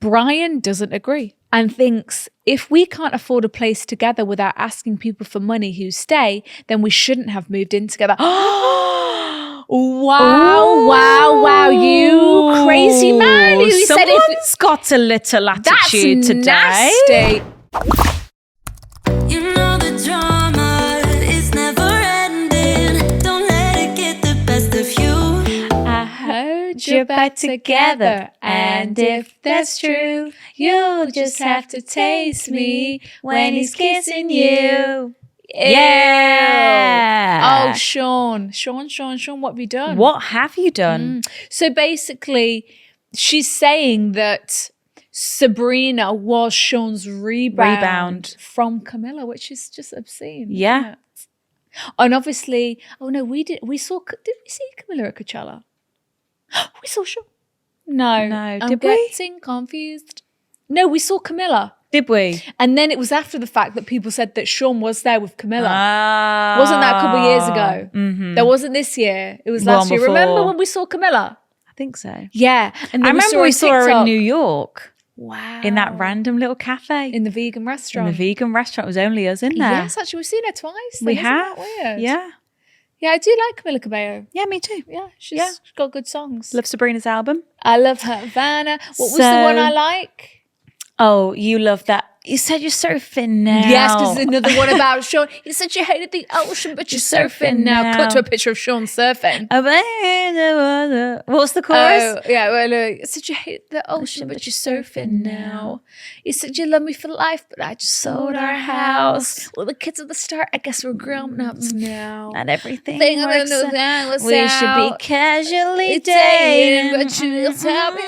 Brian doesn't agree and thinks if we can't afford a place together without asking people for money who stay, then we shouldn't have moved in together. Wow, you crazy man. You said Someone's got a little attitude today. Nasty. You know the drama is never ending. Don't let it get the best of you. I heard you're back together, and if that's true, you'll just have to taste me when he's kissing you. Yeah. Oh, Sean, what have you done? What have you done? So basically, she's saying that Sabrina was Sean's rebound from Camilla, which is just obscene. Yeah. Isn't it? And obviously, did we see Camilla at Coachella? We saw Sean. No, I'm did we? getting confused. No, we saw Camilla. Did we? And then it was after the fact that people said that Sean was there with Camilla. Ah. Wasn't that a couple of years ago? Mm-hmm. That wasn't this year. It was last year. before. Remember when we saw Camilla? I think so. Yeah. And I remember we saw her in TikTok. New York. Wow. In that random little cafe. In the vegan restaurant. In the vegan restaurant. It was only us in there. Yes, actually, we've seen her twice. We Isn't have. that weird? Yeah. Yeah, I do like Camila Cabello. Yeah, me too. Yeah, she's got good songs. Love Sabrina's album. I love her Havana. What was the one I like? Oh, you love that. You said you're surfing now. Yes, because there's another one about Sean. You said you hated the ocean, but you're surfing now. Cut to a picture of Sean surfing. What's the chorus? Oh, yeah. Well, you said you hate the ocean, but you're surfing now. You said you love me for life, but I just sold our house. Well, the kids at the start, I guess we're grown-ups now. Not everything Thing I works don't know out. that was We should be out. casually Dating, dating. but you tell me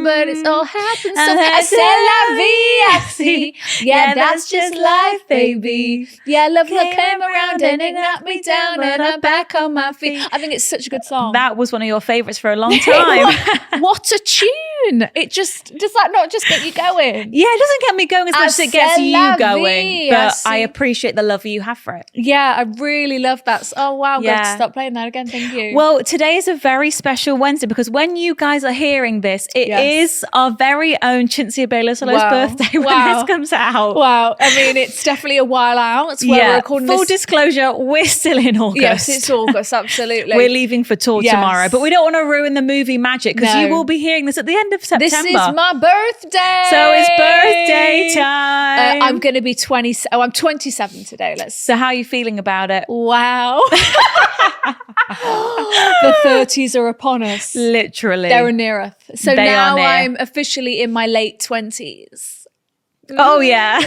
but it's all happened so I fast. said La vie, I see. Yeah, that's just life, baby. Yeah, love came around and it knocked me down and I'm back on my feet. I think it's such a good song. That was one of your favourites for a long time. What a tune! It just does that not just get you going? Yeah, it doesn't get me going as much as it gets C'est you la going. vie, But I I see. appreciate the love you have for it. Yeah, I really love that. Oh wow, I'm going to Yeah. stop playing that again. Thank you. Well, today is a very special Wednesday because when you guys are hearing this, it is our very own Cinzia Baylor-Solo's Wow. birthday when Wow. this comes out. Wow, I mean, it's definitely a while out. It's where we're recording Full this. disclosure, we're still in August. Yes, it's August, absolutely. We're leaving for tour Yes. tomorrow, but we don't want to ruin the movie magic because No. you will be hearing this at the end of September. This is my birthday. So it's birthday time. I'm going to be 20. Oh, I'm 27 today. So how are you feeling about it? Wow. The 30s are upon us. Literally. They're near us. So They now are near. I'm officially in my late 20s. Oh, yeah.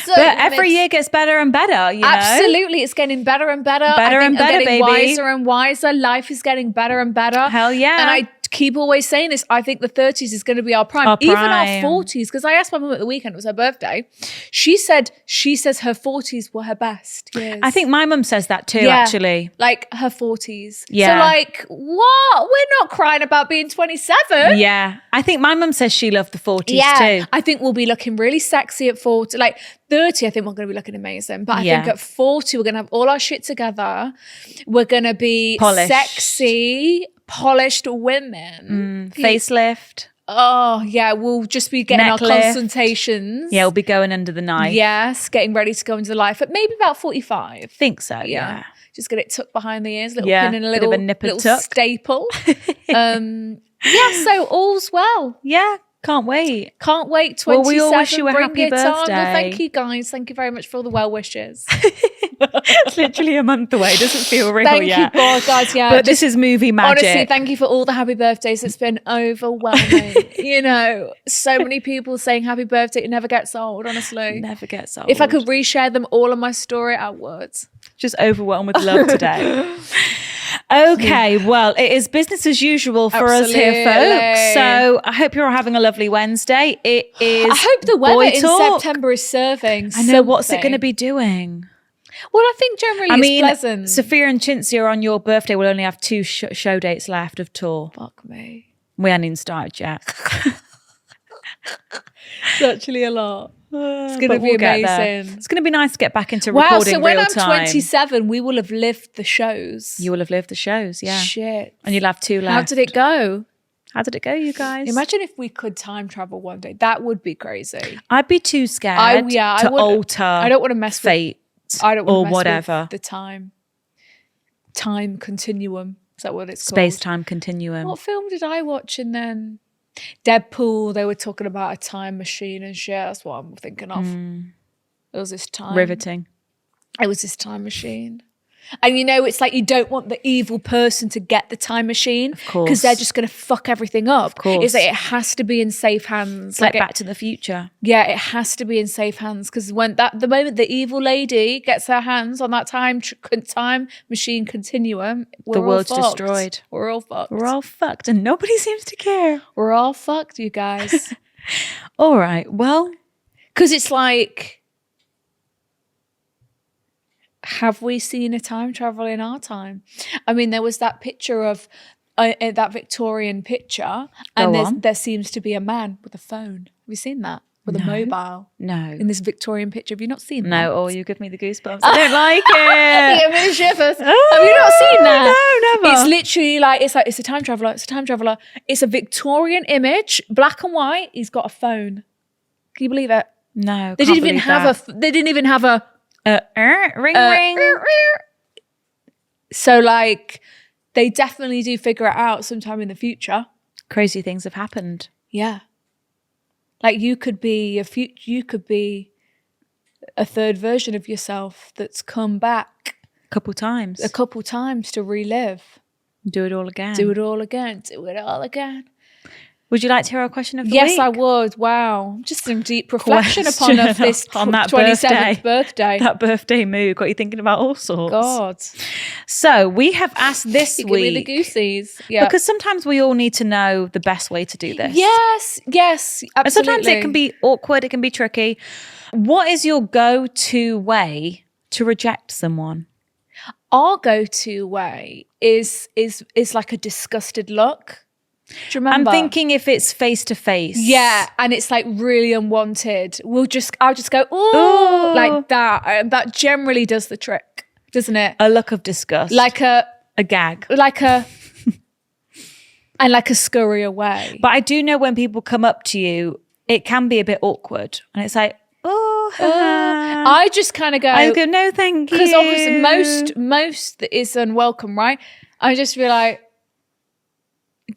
So But every year gets better and better, you know? Absolutely. It's getting better and better. Better I think and better, I'm getting baby. wiser and wiser. Life is getting better and better. Hell yeah. And I keep always saying this. I think the 30s is going to be our prime. Even our 40s. Because I asked my mum at the weekend, it was her birthday. She says her 40s were her best years. I think my mum says that too, Yeah. actually. Like her 40s. Yeah. So like, what? We're not crying about being 27. Yeah. I think my mum says she loved the 40s Yeah, too. I think we'll be looking really sexy at 40. Like 30, I think we're going to be looking amazing. But I Yeah. think at 40, we're going to have all our shit together. We're going to be Polished. sexy, polished women. Facelift. Oh, yeah, we'll just be getting Neck our lift. consultations. Yeah, we'll be going under the knife. Yes, getting ready to go into life at maybe about 45. Think so, yeah. Just get it tucked behind the ears, little Yeah, pin and a bit little, of a nipper little tuck. staple. Yeah, so all's well. Yeah, can't wait. Can't wait. 27. Well, we all wish you a bring happy it on. Well, birthday. thank you guys. Thank you very much for all the well wishes. It's literally a month away. Doesn't feel real Thank yet. you, God, guys. Yeah, But this is movie magic. honestly, thank you for all the happy birthdays. It's been overwhelming. You know, so many people saying happy birthday. It never gets old, honestly. Never gets old. If I could reshare them all on my story, I would. Just overwhelmed with love today. Okay, well, it is business as usual for us here, folks. Absolutely. So I hope you're all having a lovely Wednesday. It is. I hope the weather boy in talk. September is serving. I know. What's it something. going to be doing? Well, I think generally it's pleasant. Sophia and Cinzia on your birthday will only have 2 show dates left of tour. Fuck me. We haven't even started yet. It's actually a lot. It's going to But be we'll get there. amazing. It's going to be nice to get back into Wow, recording so when real I'm time. 27, we will have lived the shows. You will have lived the shows, yeah. Shit. And you'll have 2 left. How did it go? How did it go, you guys? Imagine if we could time travel one day. That would be crazy. I'd be too scared to alter I don't want to mess fate with, I don't want or to mess whatever. with the time continuum. Is that what it's called? Space-time continuum. What film did I watch? And then Deadpool, they were talking about a time machine and shit. That's what I'm thinking of. It was this time. Riveting. It was this time machine. And you know, it's like you don't want the evil person to get the time machine. Of course. Because they're just going to fuck everything up. Of course. It's like it has to be in safe hands. It's like Back to the Future. Yeah, it has to be in safe hands. Because the moment the evil lady gets her hands on that time machine continuum, The world's fucked. destroyed. We're all fucked. We're all fucked and nobody seems to care. We're all fucked, you guys. All right, well. Because it's like, have we seen a time travel in our time? I mean, there was that picture of that Victorian picture, and there seems to be a man with a phone. Have you seen that? With a mobile? No. In this Victorian picture. Have you not seen that? No, or you give me the goosebumps. I don't like it. You give me the shivers. Have you not seen that? No, never. It's literally like, it's a time traveller. It's a time traveller. It's a Victorian image, black and white. He's got a phone. Can you believe it? No, They didn't even have a ring. So like, they definitely do figure it out sometime in the future. Crazy things have happened. Yeah. Like you could be a third version of yourself that's come back A couple times to relive. Do it all again. Do it all again. Do it all again. Would you like to hear our question of the week? Yes, I would. Wow. Just some deep reflection upon this on that 27th birthday. That birthday mood got you thinking about all sorts. God. So we have asked this You week. give me the goosies. Yeah. Because sometimes we all need to know the best way to do this. Yes, absolutely. And sometimes it can be awkward, it can be tricky. What is your go-to way to reject someone? Our go-to way is like a disgusted look. Do you remember? I'm thinking if it's face to face. Yeah, and it's like really unwanted. I'll just go, ooh, like that. And that generally does the trick, doesn't it? A look of disgust. Like a gag. And like a scurry away. But I do know when people come up to you, it can be a bit awkward. And it's like, I just kind of go, I go, no, thank you. Because obviously most that is unwelcome, right? I just feel like,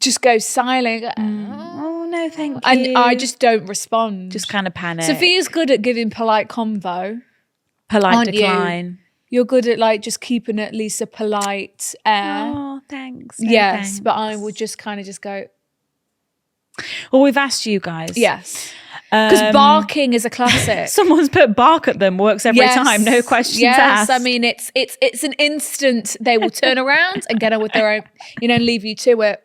just go silent. Oh, no, thank you. And I just don't respond. Just kind of panic. Sophia's good at giving polite convo. Polite decline. You're good at like just keeping at least a polite air. Oh, thanks. No, yes, thanks. but I would just kind of just go. Well, we've asked you guys. Yes. Because barking is a classic. Someone's put bark at them, works every time, no questions asked. I mean, it's an instant. They will turn around and get on with their own, leave you to it.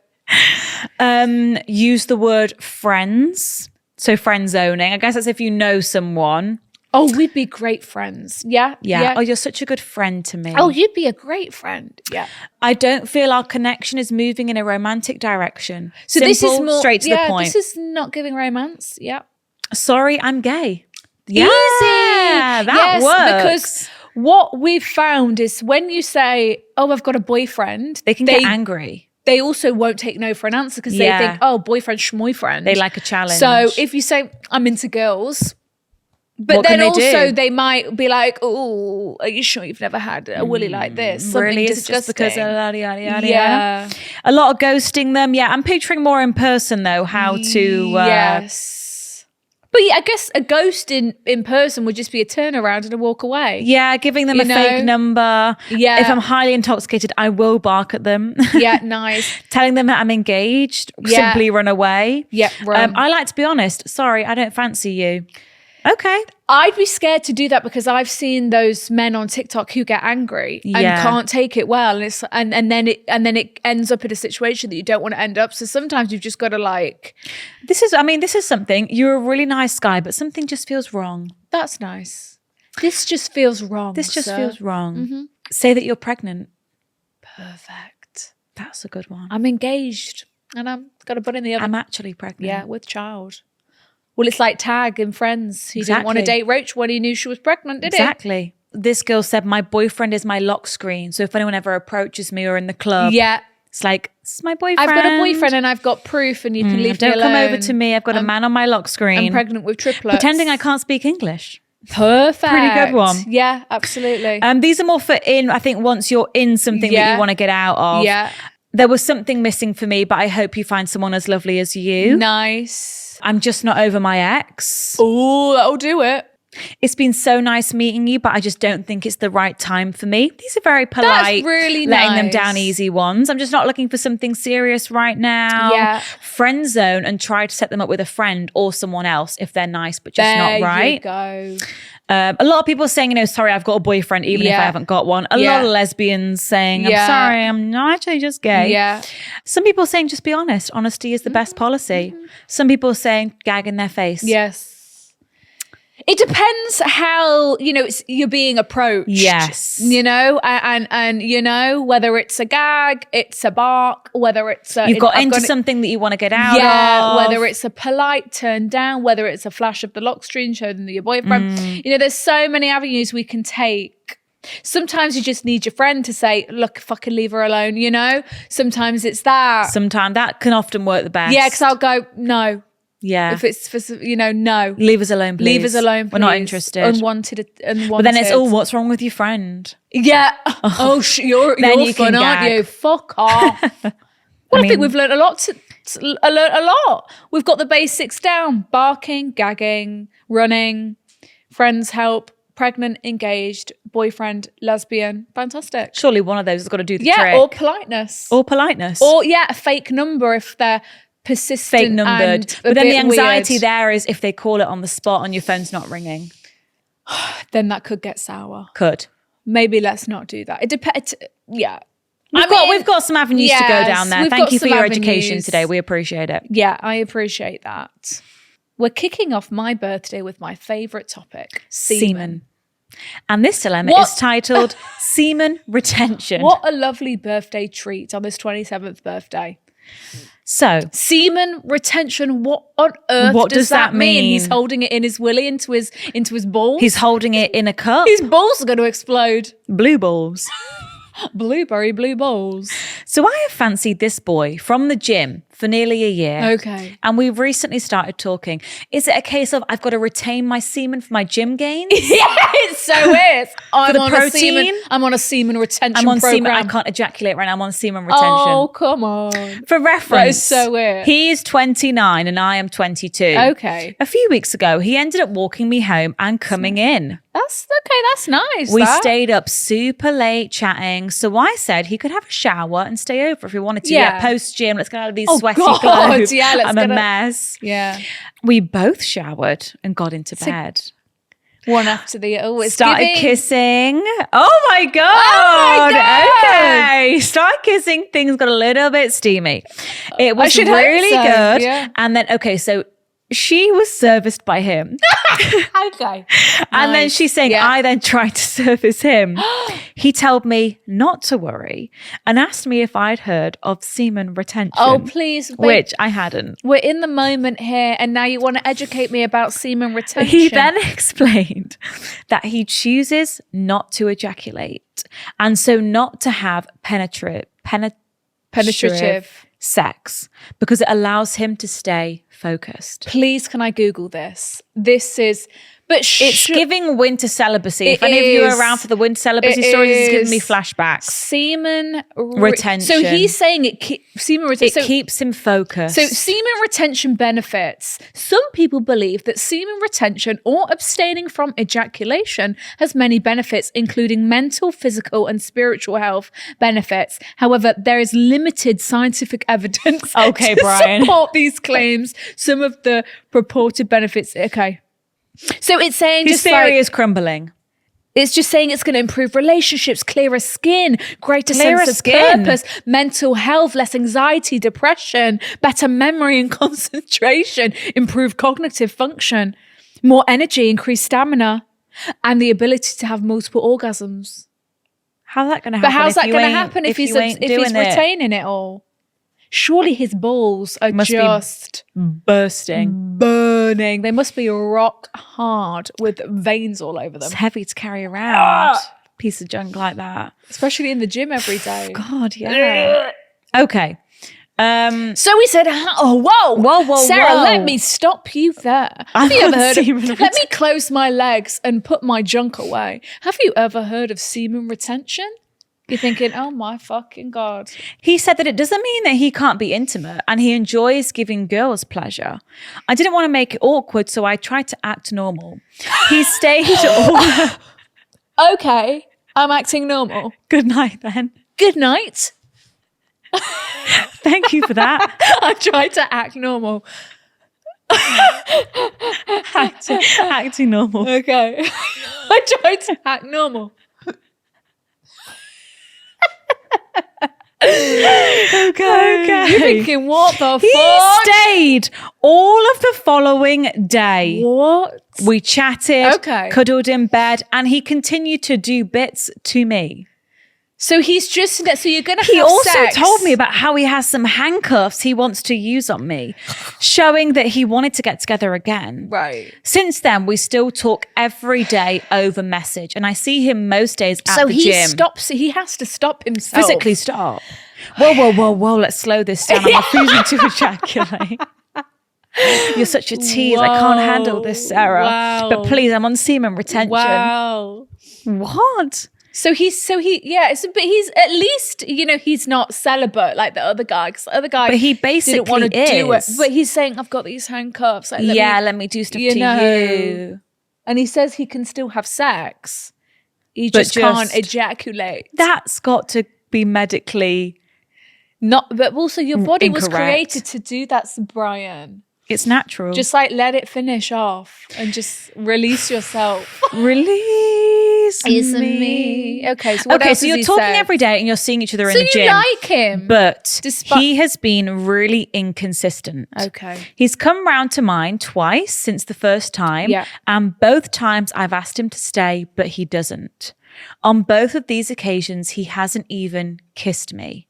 Use the word friends. So friend zoning. I guess that's if you know someone. Oh, we'd be great friends. Yeah. Oh, you're such a good friend to me. Oh, you'd be a great friend. Yeah. I don't feel our connection is moving in a romantic direction. So Simple, this is more straight to the point. This is not giving romance. Yeah. Sorry, I'm gay. Yeah, easy. That works. Because what we've found is when you say, "Oh, I've got a boyfriend," they can get angry. They also won't take no for an answer because they think, "Oh, boyfriend, schmoyfriend." They like a challenge. So if you say, "I'm into girls," but what then do? They might be like, "Oh, are you sure you've never had a willy like this?" Something really is disgusting. just because of yada, yada, yada. Yeah. A lot of ghosting them. Yeah, I'm picturing more in person though how to. Yes. But yeah, I guess a ghost in person would just be a turnaround and a walk away. Yeah, giving them a fake number. Yeah. If I'm highly intoxicated, I will bark at them. Yeah, nice. Telling them that I'm engaged, Yeah. simply run away. Yeah, run. I like to be honest. Sorry, I don't fancy you. Okay. I'd be scared to do that because I've seen those men on TikTok who get angry and can't take it well, and then it ends up in a situation that you don't want to end up. So sometimes you've just got to like. This is something. You're a really nice guy, but something just feels wrong. That's nice. This just feels wrong. This just sir. feels wrong. Mm-hmm. Say that you're pregnant. Perfect. That's a good one. I'm engaged and I've got a butt in the oven. I'm actually pregnant. Yeah, with child. Well, it's like Tag in Friends. He didn't want to date Roach when he knew she was pregnant, did he? Exactly. This girl said, my boyfriend is my lock screen. So if anyone ever approaches me or in the club, It's like, this is my boyfriend. I've got a boyfriend and I've got proof and you can leave me alone. Don't come over to me. I've got a man on my lock screen. I'm pregnant with triplets. Pretending I can't speak English. Perfect. Pretty good one. Yeah, absolutely. These are more for I think once you're in something that you want to get out of. Yeah. There was something missing for me, but I hope you find someone as lovely as you. Nice. I'm just not over my ex. Oh, that'll do it. It's been so nice meeting you, but I just don't think it's the right time for me. These are very polite, That's really letting them nice. down easy ones. I'm just not looking for something serious right now. Yeah. Friend zone and try to set them up with a friend or someone else if they're nice, but just not right. There you go. A lot of people saying, sorry, I've got a boyfriend, even if I haven't got one. A lot of lesbians saying, I'm sorry, I'm not actually just gay. Yeah. Some people saying, just be honest. Honesty is the best policy. Some people saying, gag in their face. Yes. It depends how, you're being approached. Yes. And whether it's a gag, it's a bark, whether it's You've got into something that you want to get out of. Whether it's a polite turn down, whether it's a flash of the lock screen, show them that you're boyfriend. There's so many avenues we can take. Sometimes you just need your friend to say, look, fucking leave her alone, Sometimes it's that. Sometimes that can often work the best. Yeah, because I'll go, no. Yeah. If it's for, no. Leave us alone, please. Leave us alone, please. We're not interested. Unwanted. But then it's, what's wrong with your friend? Yeah. You're fun, aren't you? Fuck off. I think we've learned a lot. We've got the basics down. Barking, gagging, running, friends help, pregnant, engaged, boyfriend, lesbian. Fantastic. Surely one of those has got to do the trick. Yeah, or politeness. Or politeness. Or, a fake number if they're persistent, fake numbered. And but then the anxiety weird. there is if they call it on the spot and your phone's not ringing. Then that could get sour. Could. Maybe let's not do that. It depends. Yeah. We've got some avenues to go down there. Thank you for your education avenues. today. We appreciate it. Yeah, I appreciate that. We're kicking off my birthday with my favourite topic, semen. And this dilemma is titled Semen Retention. What a lovely birthday treat on this 27th birthday. So, semen retention, what on earth does that mean? He's holding it in his willy into his balls. He's holding it in a cup. His balls are going to explode. Blue balls. Blueberry blue balls. So I have fancied this boy from the gym for nearly a year. Okay. And we've recently started talking. Is it a case of I've got to retain my semen for my gym gains? Yeah, it so is. I'm on a semen retention I'm on program. semen. I can't ejaculate right now. I'm on semen retention. Oh, come on. For reference, That is so weird. He is 29 and I am 22. Okay. A few weeks ago, he ended up walking me home and coming in. That's okay. That's nice. We stayed up super late chatting. So I said he could have a shower and stay over if he wanted to. Yeah, post gym. Let's get out of these sweaty clothes. Yeah, I'm a mess. Yeah. We both showered and got into bed. One after the other. Started kissing. Oh my God. Okay. Started kissing. Things got a little bit steamy. It was really good. Yeah. And then, so she was serviced by him. Okay. And then she's saying, I then tried to service him. He told me not to worry and asked me if I'd heard of semen retention. Oh, please. Babe. Which I hadn't. We're in the moment here and now you want to educate me about semen retention. He then explained that he chooses not to ejaculate and so not to have penetrative sex because it allows him to stay focused. Please, can I Google this? It's giving winter celibacy. If any of you are around for the winter celibacy stories, it's giving me flashbacks. Semen retention. So he's saying semen retention. It keeps him focused. So semen retention benefits. Some people believe that semen retention or abstaining from ejaculation has many benefits, including mental, physical, and spiritual health benefits. However, there is limited scientific evidence to support these claims. Some of the purported benefits. Okay. So it's saying his theory is crumbling. It's just saying it's going to improve relationships, clearer skin, greater sense of purpose, mental health, less anxiety, depression, better memory and concentration, improved cognitive function, more energy, increased stamina, and the ability to have multiple orgasms. How's that going to happen? But how's that going to happen if he's retaining it all? Surely his balls are just burning. They must be rock hard with veins all over them. It's heavy to carry around. Piece of junk like that. Especially in the gym every day. God, yeah. Okay. So we said, whoa, Sarah, let me stop you there. Have you ever heard of, let me close my legs and put my junk away. Have you ever heard of semen retention? You're thinking, oh my fucking God. He said that it doesn't mean that he can't be intimate and he enjoys giving girls pleasure. I didn't want to make it awkward, so I tried to act normal. He stayed Okay, I'm acting normal. Good night then. Good night. Thank you for that. I tried to act normal. Acting normal. Okay. I tried to act normal. Okay. You're thinking, what the He fuck? stayed all of the following day. What? We chatted, cuddled in bed, and he continued to do bits to me. So he's just, so you're going to have He also sex. told me about how he has some handcuffs he wants to use on me, showing that he wanted to get together again. Right. Since then, we still talk every day over message, and I see him most days at the gym. So he has to stop himself. Physically stop. Whoa, let's slow this down. I'm refusing to ejaculate. You're such a tease. I can't handle this, Sarah. Wow. But please, I'm on semen retention. Wow. What? But he's at least, he's not celibate like the other guy. Because the other guy, but he basically didn't want to do it. But he's saying, I've got these handcuffs. Like, let me do stuff to you. And he says he can still have sex. He just can't ejaculate. That's got to be medically but also your body incorrect. Was created to do that, Brian. It's natural. Just like let it finish off and just release yourself. Release me. Okay, so what else so you're talking every day and you're seeing each other in the gym. So you like him. But he has been really inconsistent. Okay. He's come round to mine twice since the first time. Yeah. And both times I've asked him to stay, but he doesn't. On both of these occasions, he hasn't even kissed me.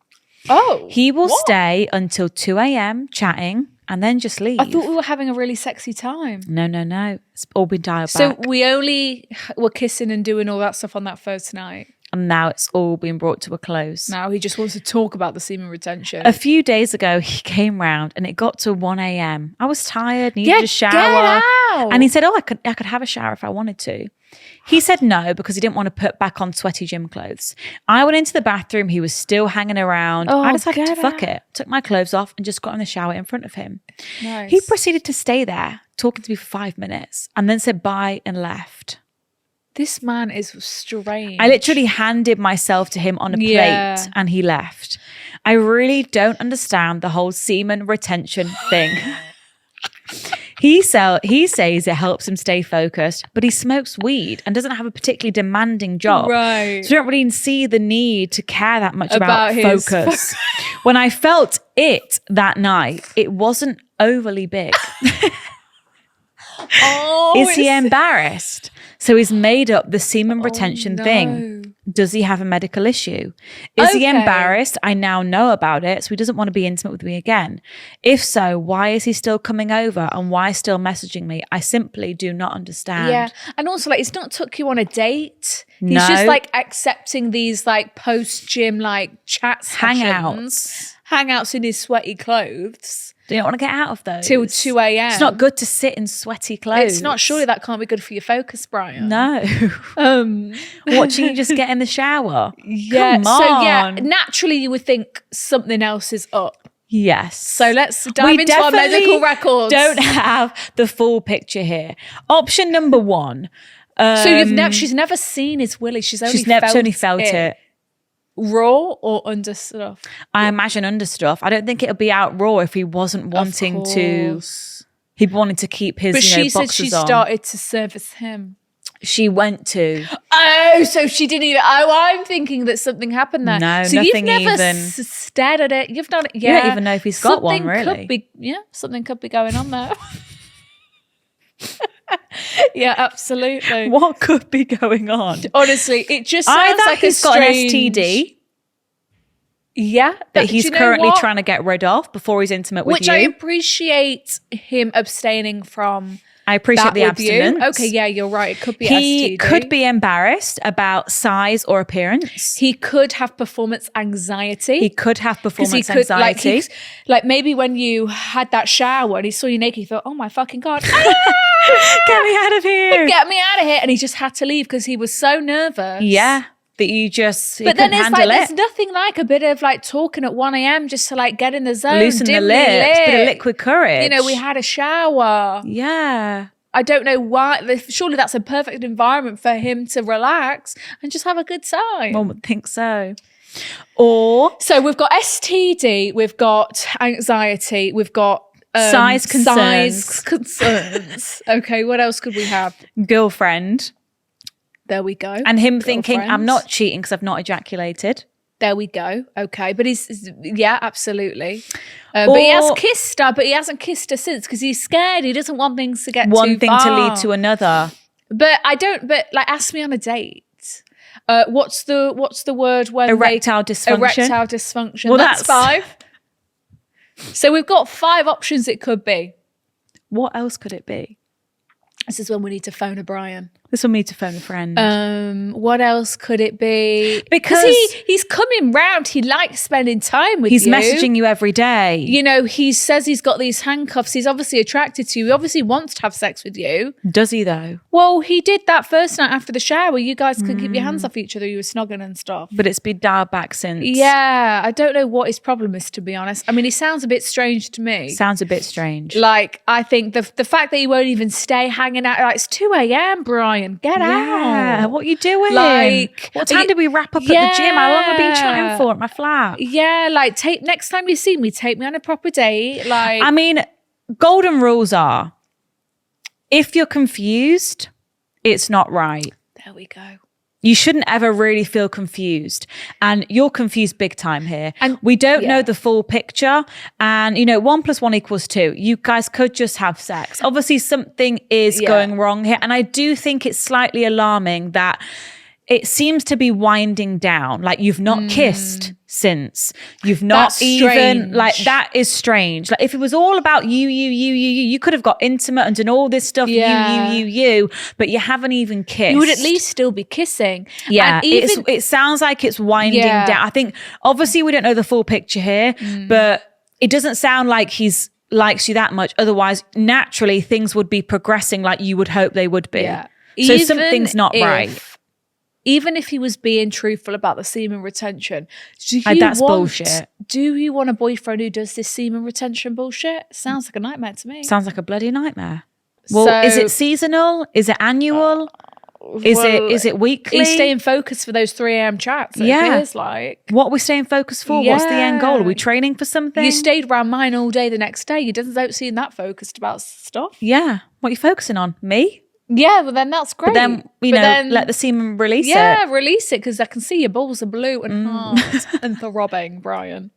Oh. He will stay until 2 a.m. chatting and then just leave. I thought we were having a really sexy time. No. It's all been dialed so back. So we only were kissing and doing all that stuff on that first night. And now it's all been brought to a close. Now he just wants to talk about the semen retention. A few days ago, he came round and it got to 1 a.m. I was tired, needed a shower. Get out. And he said, I could have a shower if I wanted to. He said no because he didn't want to put back on sweaty gym clothes. I went into the bathroom. He was still hanging around. I decided to fuck it. Took my clothes off and just got in the shower in front of him. Nice. He proceeded to stay there, talking to me for 5 minutes and then said bye and left. This man is strange. I literally handed myself to him on a plate and he left. I really don't understand the whole semen retention thing. He says it helps him stay focused, but he smokes weed and doesn't have a particularly demanding job. Right. So you don't really see the need to care that much about focus. When I felt it that night, it wasn't overly big. Is he embarrassed? So he's made up the semen retention thing. Does he have a medical issue? Is he embarrassed? I now know about it, so he doesn't want to be intimate with me again. If so, why is he still coming over and why still messaging me? I simply do not understand. Yeah, and also like it's not took you on a date. He's just like accepting these like post-gym like chat sessions. Hangouts in his sweaty clothes. Do you not want to get out of those? Till 2 a.m. It's not good to sit in sweaty clothes. It's not. Surely that can't be good for your focus, Brian. No. Watching you just get in the shower. Yeah. Come on. So yeah, naturally you would think something else is up. Yes. So let's dive into our medical records. Don't have the full picture here. Option number one. So she's never seen his willy. She's only felt it. Raw or under stuff? I imagine under stuff. I don't think it'll be out raw if he wasn't wanting to. He wanted to keep his. But she said she started to service him. She went to. Oh, so she didn't even. Oh, I'm thinking that something happened there. No, so nothing you've never even. Stared at it. You've done it. Yeah. You don't even know if he's got one, really. Something could be going on there. Yeah, absolutely. What could be going on? Honestly, it just sounds either like he's got an STD. Yeah. That he's currently trying to get rid of before he's intimate with you. Which I appreciate him abstaining from. I appreciate the abstinence. Okay, yeah, you're right. It could be he STD. could be embarrassed about size or appearance. He could have performance anxiety. He could have performance anxiety. Like maybe when you had that shower and he saw you naked, he thought, oh my fucking God. Get me out of here. Get me out of here. And he just had to leave because he was so nervous. Yeah. That you just, but then it's like, there's nothing like a bit of like talking at 1 a.m. just to like get in the zone. Loosen the lips, bit of liquid courage. You know, we had a shower. Yeah. I don't know why. Surely that's a perfect environment for him to relax and just have a good time. One would think so. Or. So we've got STD, we've got anxiety, we've got size concerns. Size concerns. Okay, what else could we have? Girlfriend. There we go. And him thinking, I'm not cheating because I've not ejaculated. There we go. Okay. But yeah, absolutely. But he has kissed her, but he hasn't kissed her since because he's scared. He doesn't want things to get one too thing far. to lead to another. But ask me on a date. What's the word when erectile dysfunction? Erectile dysfunction. Well, that's 5. So we've got 5 options it could be. What else could it be? This is when we need to phone O'Brien. This will need to phone a friend. What else could it be? Because he's coming round. He likes spending time with you. He's messaging you every day. You know, he says he's got these handcuffs. He's obviously attracted to you. He obviously wants to have sex with you. Does he though? Well, he did that first night after the shower. You guys could keep your hands off each other. You were snogging and stuff. But it's been dialed back since. Yeah. I don't know what his problem is, to be honest. I mean, he sounds a bit strange to me. Sounds a bit strange. Like, I think the fact that he won't even stay hanging out. Like, it's 2 a.m, Brian. Get out. Yeah, what are you doing? Like, what time did we wrap up at the gym? How long have we been chatting for at my flat? Yeah, like next time you see me, take me on a proper date. Like, I mean, golden rules are: if you're confused, it's not right. There we go. You shouldn't ever really feel confused. And you're confused big time here. And we don't know the full picture. And, 1 + 1 = 2. You guys could just have sex. Obviously, something is going wrong here. And I do think it's slightly alarming that it seems to be winding down. Like, you've not kissed since. You've not That's even strange. like, that is strange. Like, if it was all about you could have got intimate and done all this stuff. You, but you haven't even kissed. You would at least still be kissing. Yeah, and even, it sounds like it's winding down. I think obviously we don't know the full picture here, but it doesn't sound like he's likes you that much. Otherwise, naturally things would be progressing like you would hope they would be. Yeah. So Even something's not right. Even if he was being truthful about the semen retention, that's bullshit. Do you want a boyfriend who does this semen retention bullshit? Sounds like a nightmare to me. Sounds like a bloody nightmare. Well, is it seasonal? Is it annual? Is it weekly? He's staying focused for those 3 a.m. chats. It feels like. What are we staying focused for? What's the end goal? Are we training for something? You stayed around mine all day the next day. You don't seem that focused about stuff. Yeah. What are you focusing on? Me? Yeah, well then that's great. But then, then let the semen release it. Yeah, release it because I can see your balls are blue and hard and throbbing, Brian.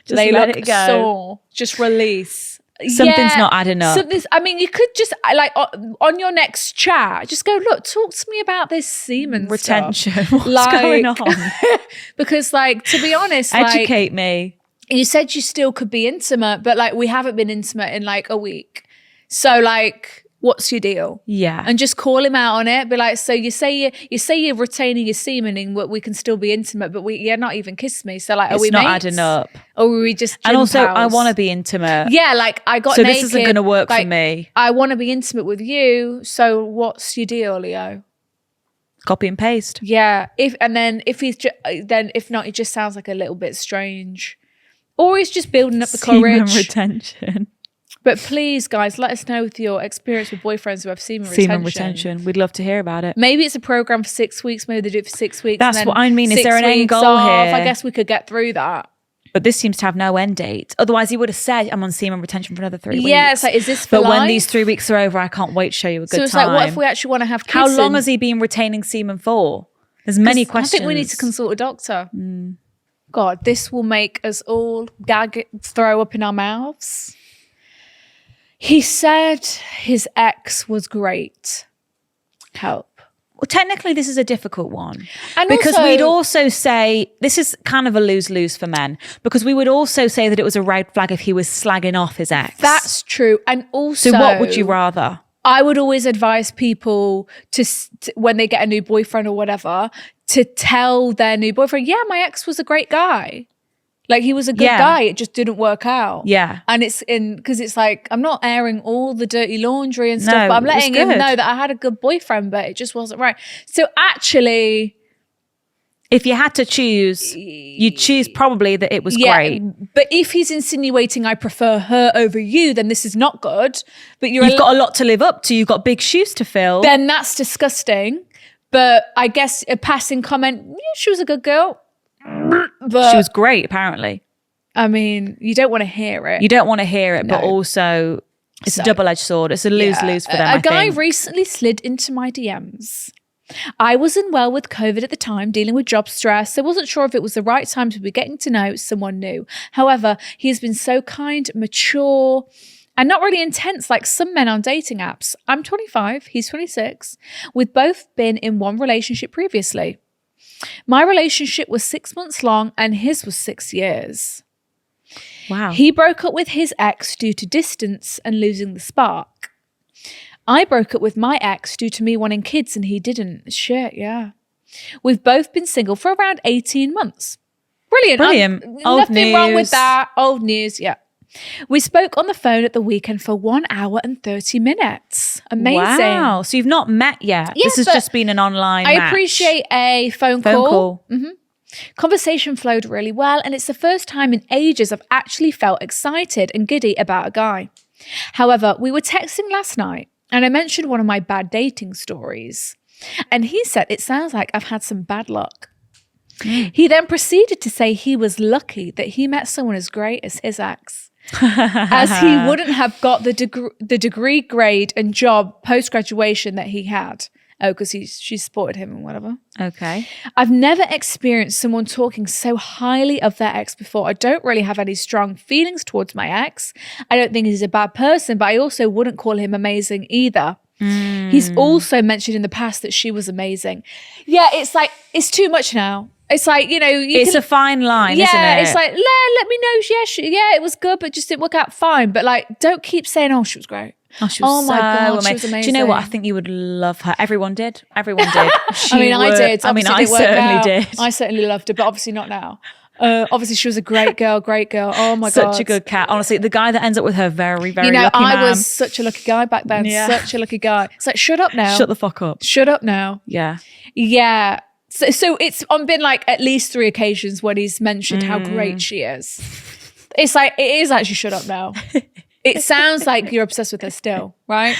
Just let it go. Sore. Just release. Something's not adding up. I mean, you could just like on your next chat, just go, look, talk to me about this semen retention. Stuff. What's going on? Because, like, to be honest, educate me. You said you still could be intimate, but like we haven't been intimate in like a week. So like, what's your deal? Yeah. And just call him out on it. Be like, so you say you're retaining your semen and we can still be intimate, but you're not even kissed me. So like, are we not mates? adding up? Or are we just And also, pals? I want to be intimate. Yeah, like I got so naked. this isn't going to work for me. I want to be intimate with you. So what's your deal, Leo? Copy and paste. Yeah. If not, it just sounds like a little bit strange. Or he's just building up the courage. Semen retention. But please, guys, let us know with your experience with boyfriends who have semen retention. We'd love to hear about it. Maybe it's a program for 6 weeks. Maybe they do it for 6 weeks. That's what I mean. Is there an end goal here? I guess we could get through that. But this seems to have no end date. Otherwise, he would have said, I'm on semen retention for another 3 weeks. Yeah, it's like, is this for life? But when these 3 weeks are over, I can't wait to show you a good time. So it's like, what if we actually want to have kids? How long has he been retaining semen for? There's many questions. I think we need to consult a doctor. God, this will make us all throw up in our mouths. He said his ex was great. Help. Well, technically, this is a difficult one. And because also, we'd also say, this is kind of a lose-lose for men, because we would also say that it was a red flag if he was slagging off his ex. That's true. And also... So what would you rather? I would always advise people to when they get a new boyfriend or whatever, to tell their new boyfriend, yeah, my ex was a great guy. Like, he was a good guy. It just didn't work out. Yeah. And because it's like, I'm not airing all the dirty laundry and stuff, but I'm letting him know that I had a good boyfriend, but it just wasn't right. So actually... If you had to choose, you'd choose probably that it was great. But if he's insinuating I prefer her over you, then this is not good. But you've got a lot to live up to. You've got big shoes to fill. Then that's disgusting. But I guess a passing comment, yeah, she was a good girl. But she was great, apparently. I mean, you don't want to hear it. You don't want to hear it, but also it's a double-edged sword. It's a lose-lose for them, A guy recently slid into my DMs. I was unwell with COVID at the time, dealing with job stress. I wasn't sure if it was the right time to be getting to know someone new. However, he has been so kind, mature, and not really intense like some men on dating apps. I'm 25, he's 26. We've both been in one relationship previously. My relationship was 6 months long and his was 6 years. Wow. He broke up with his ex due to distance and losing the spark. I broke up with my ex due to me wanting kids and he didn't. Shit, yeah. We've both been single for around 18 months. Brilliant. Nothing wrong with that. Old news, yeah. We spoke on the phone at the weekend for 1 hour and 30 minutes. Amazing. Wow. So you've not met yet. Yeah, this has just been an online match. I appreciate a phone call. Mm-hmm. Conversation flowed really well, and it's the first time in ages I've actually felt excited and giddy about a guy. However, we were texting last night, and I mentioned one of my bad dating stories. And he said, it sounds like I've had some bad luck. He then proceeded to say he was lucky that he met someone as great as his ex, as he wouldn't have got the degree grade and job post-graduation that he had. Oh, because she supported him and whatever. Okay. I've never experienced someone talking so highly of their ex before. I don't really have any strong feelings towards my ex. I don't think he's a bad person, but I also wouldn't call him amazing either. He's also mentioned in the past that she was amazing. Yeah, it's like, it's too much now. It's like, you know... It's a fine line, isn't it? Yeah, it's like, let me know. It was good, but just didn't work out fine. But like, don't keep saying, oh, she was great. Oh, she was my God, amazing. she was amazing. Do you know what? I think you would love her. Everyone did. I did. I certainly did. I certainly loved her, but obviously not now. Obviously, she was a great girl. Oh my God. Such a good cat. Honestly, the guy that ends up with her, very, very lucky man. I was such a lucky guy back then. Yeah. Such a lucky guy. It's like, shut up now. Shut the fuck up. Shut up now. Yeah. Yeah. So it's been like at least 3 occasions when he's mentioned how great she is. It's like, it is actually shut up now. It sounds like you're obsessed with her still, right?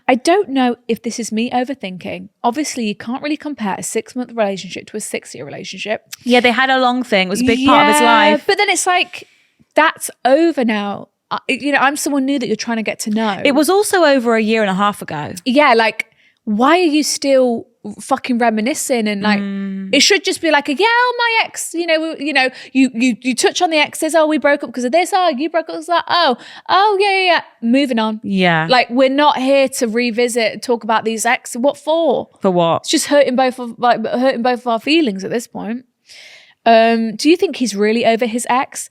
I don't know if this is me overthinking. Obviously, you can't really compare a 6-month relationship to a 6-year relationship. Yeah, they had a long thing. It was a big part of his life. But then it's like, that's over now. I'm someone new that you're trying to get to know. It was also over a year and a half ago. Yeah, like, why are you still fucking reminiscing? And like, it should just be like, my ex, you touch on the exes. Oh, we broke up because of this. Oh, you broke up because of that. Oh, yeah. Moving on. Yeah. Like, we're not here to revisit, talk about these exes. What for? For what? It's just hurting both of our feelings at this point. Do you think he's really over his ex?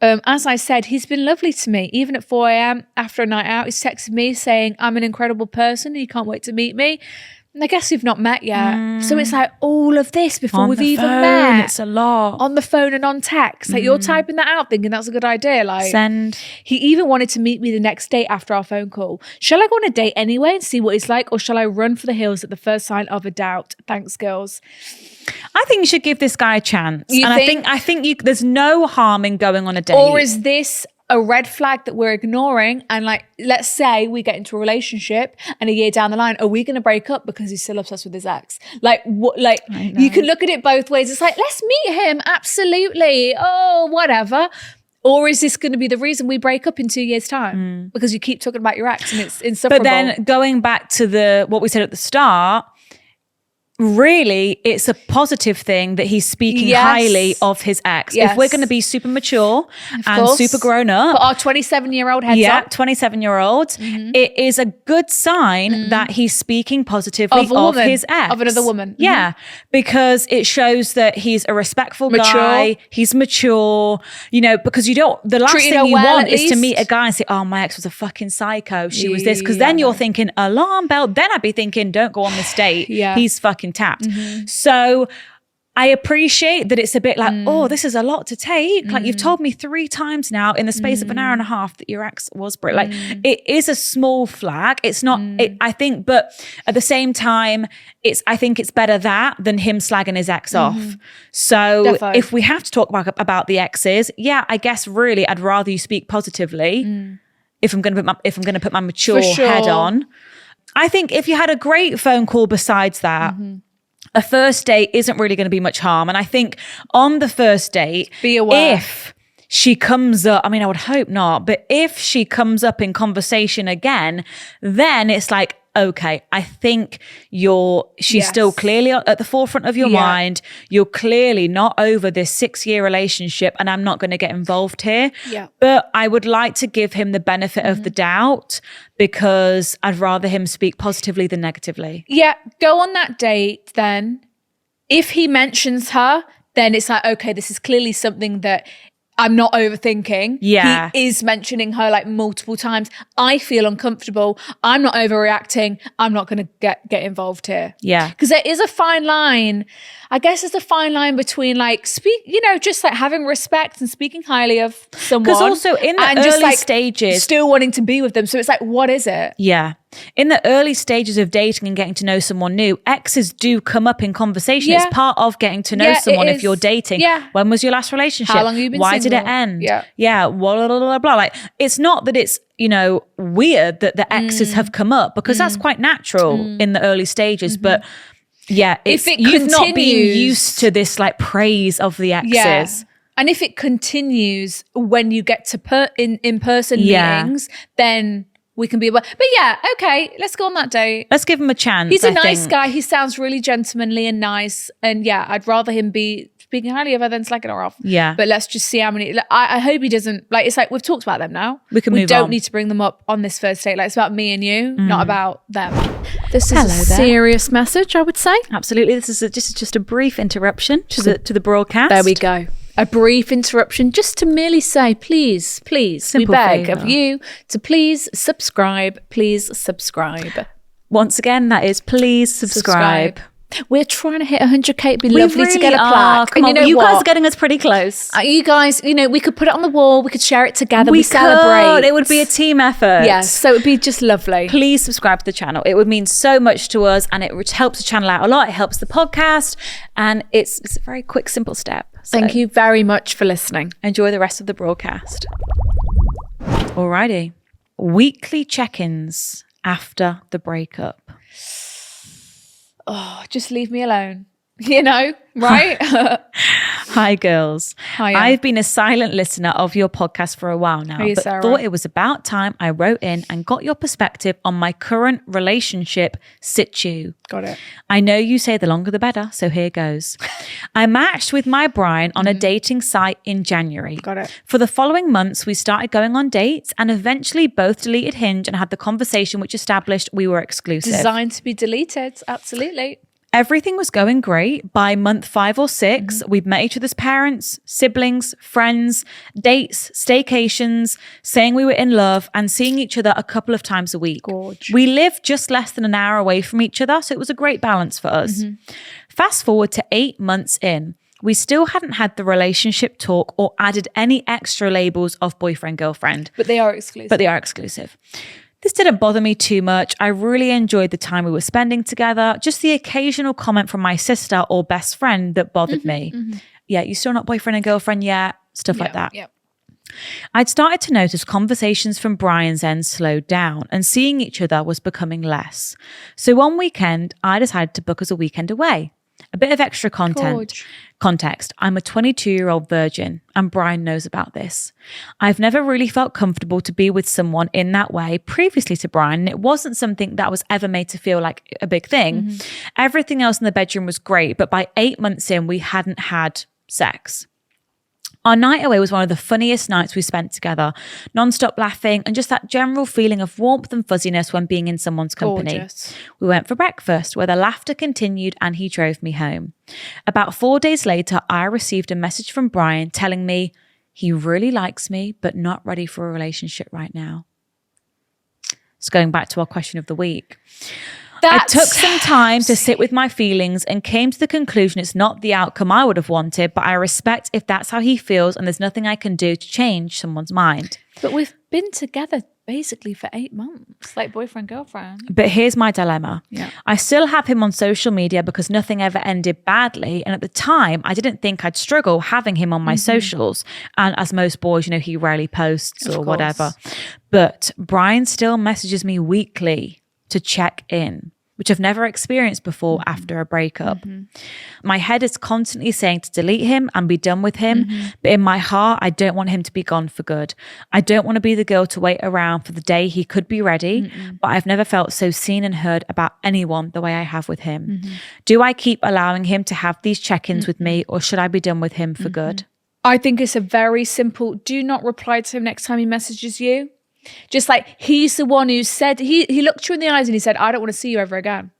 As I said, he's been lovely to me. Even at 4 a.m. after a night out, he's texted me saying, I'm an incredible person. He can't wait to meet me. And I guess we've not met yet. So it's like all of this before we've even met. It's a lot. On the phone and on text. Like, you're typing that out thinking that's a good idea. Like, send. He even wanted to meet me the next day after our phone call. Shall I go on a date anyway and see what he's like? Or shall I run for the hills at the first sign of a doubt? Thanks, girls. I think you should give this guy a chance. I think there's no harm in going on a date. Or is this a red flag that we're ignoring? And like, let's say we get into a relationship and a year down the line, are we going to break up because he's still obsessed with his ex? Like, what? Like, you can look at it both ways. It's like, let's meet him. Absolutely. Oh, whatever. Or is this going to be the reason we break up in 2 years' time? Because you keep talking about your ex and it's insufferable. But then going back to what we said at the start, really, it's a positive thing that he's speaking highly of his ex. If we're going to be super mature and super grown up. But our 27-year-old heads up. 27-year-old. It is a good sign that he's speaking positively of his ex. Of another woman. Yeah, because it shows that he's a respectful guy. He's mature, you know, because the last thing you want is to meet a guy and say, oh, my ex was a fucking psycho. She was this. Because then you're thinking, alarm bell. Then I'd be thinking, don't go on this date. He's fucking tapped. So I appreciate that it's a bit like, oh, this is a lot to take. Like, you've told me 3 times now in the space of an hour and a half that your ex was like, it is a small flag. It's not, I think, but at the same time, I think it's better that than him slagging his ex off. So if we have to talk about the exes, I guess really I'd rather you speak positively if I'm going to put my mature head on. I think if you had a great phone call besides that, a first date isn't really going to be much harm. And I think on the first date, be aware. If she comes up, I mean, I would hope not, but if she comes up in conversation again, then it's like, okay, I think she's still clearly at the forefront of your mind. You're clearly not over this 6-year relationship and I'm not going to get involved here. Yeah. But I would like to give him the benefit of the doubt because I'd rather him speak positively than negatively. Yeah, go on that date then. If he mentions her, then it's like, okay, this is clearly something that I'm not overthinking. Yeah. He is mentioning her like multiple times. I feel uncomfortable. I'm not overreacting. I'm not going to get involved here. Yeah. Because there is a fine line. I guess there's a fine line between like just like having respect and speaking highly of someone. Because also in the early just, like, stages, still wanting to be with them. So it's like, what is it? Yeah. In the early stages of dating and getting to know someone new, exes do come up in conversation. It's part of getting to know someone if you're dating. Yeah. When was your last relationship? How long have you been Why single? did it end? Yeah. Yeah. Blah, blah, blah, blah. Like, it's not that it's, weird that the exes have come up because that's quite natural in the early stages. But you've not been used to this like praise of the exes. Yeah. And if it continues when you get to in-person meetings, then we can be aware. But okay, let's go on that date. Let's give him a chance. He's a nice guy. He sounds really gentlemanly and nice. And I'd rather him be speaking highly of her than slagging her off. Yeah. But let's just see how many. I hope he doesn't. Like, it's like we've talked about them now. We don't need to bring them up on this first date. Like, it's about me and you, not about them. This is a serious message, I would say. Absolutely. This is just a brief interruption to the broadcast. There we go. A brief interruption just to merely say, please, Simple we beg favor. Of you to please subscribe. Once again, that is please subscribe. We're trying to hit 100K. It'd be lovely to get a plaque. Come on, you guys are getting us pretty close. You guys, we could put it on the wall. We could share it together. We celebrate. It would be a team effort. Yes, so it would be just lovely. Please subscribe to the channel. It would mean so much to us and it helps the channel out a lot. It helps the podcast and it's a very quick, simple step. So thank you very much for listening. Enjoy the rest of the broadcast. Alrighty. Weekly check-ins after the breakup. Oh, just leave me alone. Right? Hi, girls. Hiya. I've been a silent listener of your podcast for a while now, but thought it was about time I wrote in and got your perspective on my current relationship situ. Got it. I know you say the longer the better, so here goes. I matched with my Brian on a dating site in January. Got it. For the following months, we started going on dates and eventually both deleted Hinge and had the conversation which established we were exclusive. Designed to be deleted, absolutely. Everything was going great. By month 5 or 6, we'd met each other's parents, siblings, friends, dates, staycations, saying we were in love and seeing each other a couple of times a week. Gorge. We lived just less than an hour away from each other, so it was a great balance for us. Fast forward to 8 months in. We still hadn't had the relationship talk or added any extra labels of boyfriend, girlfriend. But they are exclusive. This didn't bother me too much. I really enjoyed the time we were spending together. Just the occasional comment from my sister or best friend that bothered me. Yeah, you're still not boyfriend and girlfriend yet? Stuff like that. Yep. I'd started to notice conversations from Brian's end slowed down and seeing each other was becoming less. So one weekend, I decided to book us a weekend away. A bit of extra context. I'm a 22-year-old virgin and Brian knows about this. I've never really felt comfortable to be with someone in that way previously to Brian. And it wasn't something that was ever made to feel like a big thing. Everything else in the bedroom was great, but by 8 months in, we hadn't had sex. Our night away was one of the funniest nights we spent together, non-stop laughing and just that general feeling of warmth and fuzziness when being in someone's company. Gorgeous. We went for breakfast where the laughter continued and he drove me home. About 4 days later, I received a message from Brian telling me he really likes me but not ready for a relationship right now. It's going back to our question of the week. I took some time to sit with my feelings and came to the conclusion it's not the outcome I would have wanted, but I respect if that's how he feels and there's nothing I can do to change someone's mind. But we've been together basically for 8 months, like boyfriend, girlfriend. But here's my dilemma. Yeah. I still have him on social media because nothing ever ended badly. And at the time, I didn't think I'd struggle having him on my socials. And as most boys, he rarely posts or whatever. But Brian still messages me weekly to check in, which I've never experienced before after a breakup. My head is constantly saying to delete him and be done with him. But in my heart, I don't want him to be gone for good. I don't want to be the girl to wait around for the day he could be ready. But I've never felt so seen and heard about anyone the way I have with him. Do I keep allowing him to have these check-ins with me, or should I be done with him for good? I think it's a very simple, do not reply to him next time he messages you. Just like he's the one who said, he looked you in the eyes and he said, I don't want to see you ever again,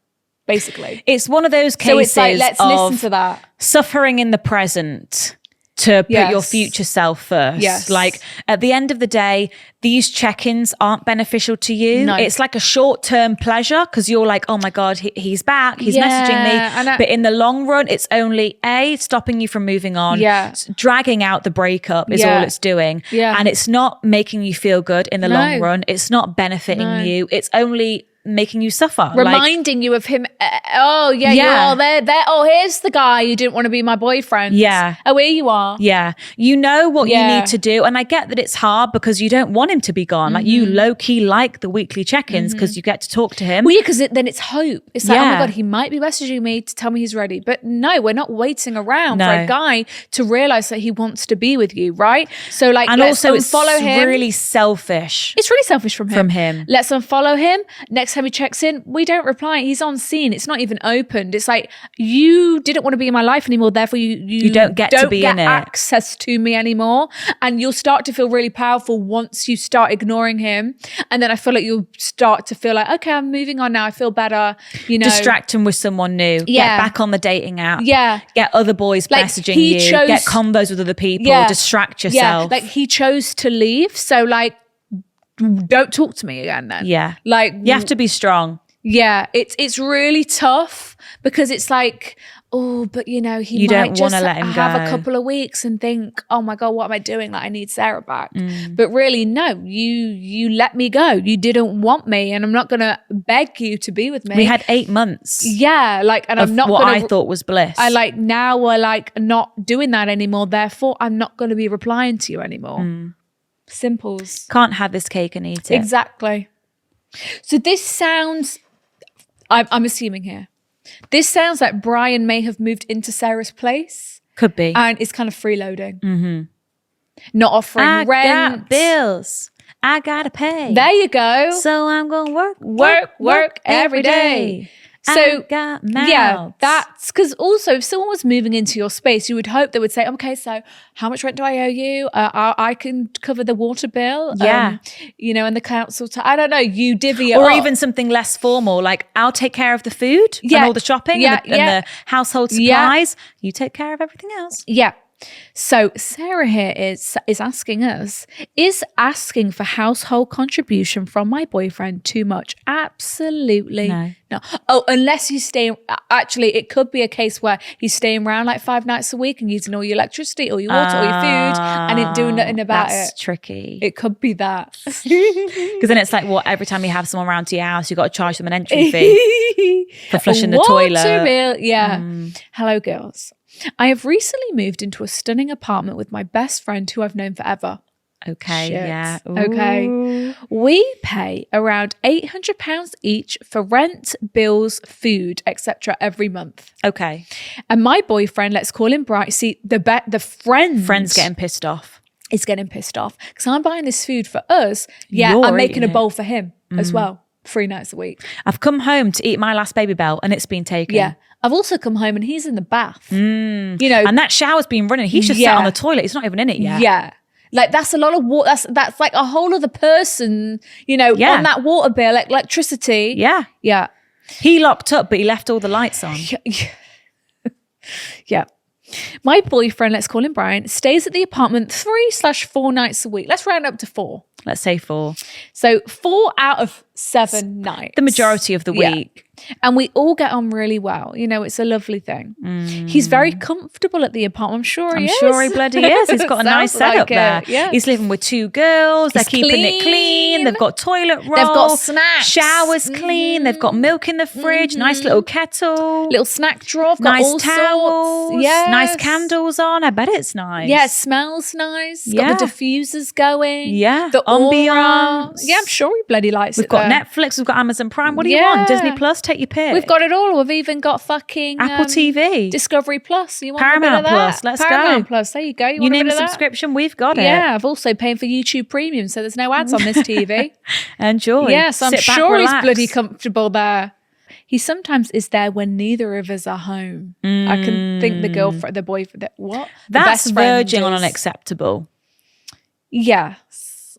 basically. It's one of those cases so it's like, let's listen to that. Suffering in the present to put your future self first. Yes. Like at the end of the day, these check-ins aren't beneficial to you. No. It's like a short-term pleasure because you're like, oh my God, he's back. He's messaging me. But in the long run, it's only stopping you from moving on. Yeah. Dragging out the breakup is all it's doing. Yeah. And it's not making you feel good in the long run. It's not benefiting you. It's only making you suffer, reminding you of him. You're all there. Oh, here's the guy who didn't want to be my boyfriend. Yeah. Oh, here you are. Yeah, you know what you need to do, and I get that it's hard because you don't want him to be gone. Like you low-key like the weekly check-ins because you get to talk to him. Well, yeah, because then it's hope. It's like, oh my God, he might be messaging me to tell me he's ready. But no, we're not waiting around for a guy to realize that he wants to be with you, right? So like, and let's also it's unfollow him. Really selfish. It's really selfish from him. Let's unfollow him. Next time he checks in, we don't reply. He's on scene. It's not even opened. It's like, you didn't want to be in my life anymore, therefore you don't get to be in it. Access to me anymore. And you'll start to feel really powerful once you start ignoring him. And then I feel like you'll start to feel like, okay, I'm moving on now. I feel better. Distract him with someone new. Yeah. Get back on the dating app. Yeah. Get other boys messaging you. Get combos with other people. Yeah. Distract yourself. Yeah. Like he chose to leave. So like, don't talk to me again then. Yeah. Like you have to be strong. Yeah, it's really tough because it's like, oh, but he might just let him have go. a couple of weeks and think, oh my God, what am I doing? Like I need Sarah back. But really, no, you let me go. You didn't want me, and I'm not gonna beg you to be with me. We had 8 months. Yeah, like, and I'm not what gonna, I thought was bliss. Now we're like not doing that anymore. Therefore, I'm not gonna be replying to you anymore. Simples. Can't have this cake and eat it. Exactly. So this sounds, I'm assuming here, this sounds like Brian may have moved into Sarah's place. Could be. And is kind of freeloading. Not offering rent. I got bills. I gotta pay. There you go. So I'm gonna work every day. So yeah, that's because also if someone was moving into your space, you would hope they would say, okay, so how much rent do I owe you? I can cover the water bill. And the council, I don't know, you divvy it or up. even something less formal, like I'll take care of the food and all the shopping and the household supplies. You take care of everything else. Yeah. So Sarah here is asking us, is asking for household contribution from my boyfriend too much? Absolutely no. Oh, unless he's staying, actually it could be a case where he's staying around like 5 nights a week and using all your electricity or your water or your food and ain't doing nothing about that's tricky. It could be that. Because then it's like, every time you have someone around to your house, you've got to charge them an entry fee for flushing the toilet. Water bill. Yeah. Hello, girls. I have recently moved into a stunning apartment with my best friend who I've known forever. Okay, Shit. yeah. Ooh. Okay. We pay around £800 each for rent, bills, food, etc. every month. Okay. And my boyfriend, let's call him Bright. See, the friend's getting pissed off. Is getting pissed off because I'm buying this food for us. Yeah, You're I'm making a eating bowl for him as well. 3 nights a week. I've come home to eat my last Baby Bell and it's been taken. Yeah. I've also come home and he's in the bath. You know, and that shower's been running. He's just sat on the toilet. He's not even in it yet. Yeah. Like that's a lot of water. That's like a whole other person, you know, on that water bill, like electricity. Yeah. Yeah. He locked up, but he left all the lights on. Yeah. My boyfriend, let's call him Brian, stays at the apartment 3/4 nights a week. Let's round up to 4. Let's say 4. So 4 out of 7 nights. The majority of the week. And we all get on really well. You know, it's a lovely thing. He's very comfortable at the apartment. I'm sure he bloody is. He's got a nice setup there. Yeah. He's living with 2 girls. They're keeping it clean. They've got toilet roll. They've got snacks. Showers clean. They've got milk in the fridge. Nice little kettle. Little snack drawer. Got Nice all towels. Sorts. Yes. Nice candles on. I bet it's nice. Yeah, it smells nice. Got the diffusers going. Yeah. The ambiance. aura. Yeah, I'm sure he bloody likes We've it. got there. Netflix. We've got Amazon Prime. What do you want? Disney Plus? Take your pick. We've got it all. We've even got fucking Apple TV, Discovery Plus. You want Paramount a bit of that? Plus. Let's Paramount go. Plus. There you go. You You want name a a bit of that? subscription, we've got it. Yeah, I've also paying for YouTube Premium, so there's no ads on this TV. Enjoy. Yes, I'm Sit back, sure relax. he's bloody comfortable there. He sometimes is there when neither of us are home. I can think the girlfriend, the boyfriend, what? That's the best friend verging on is- unacceptable. Yes.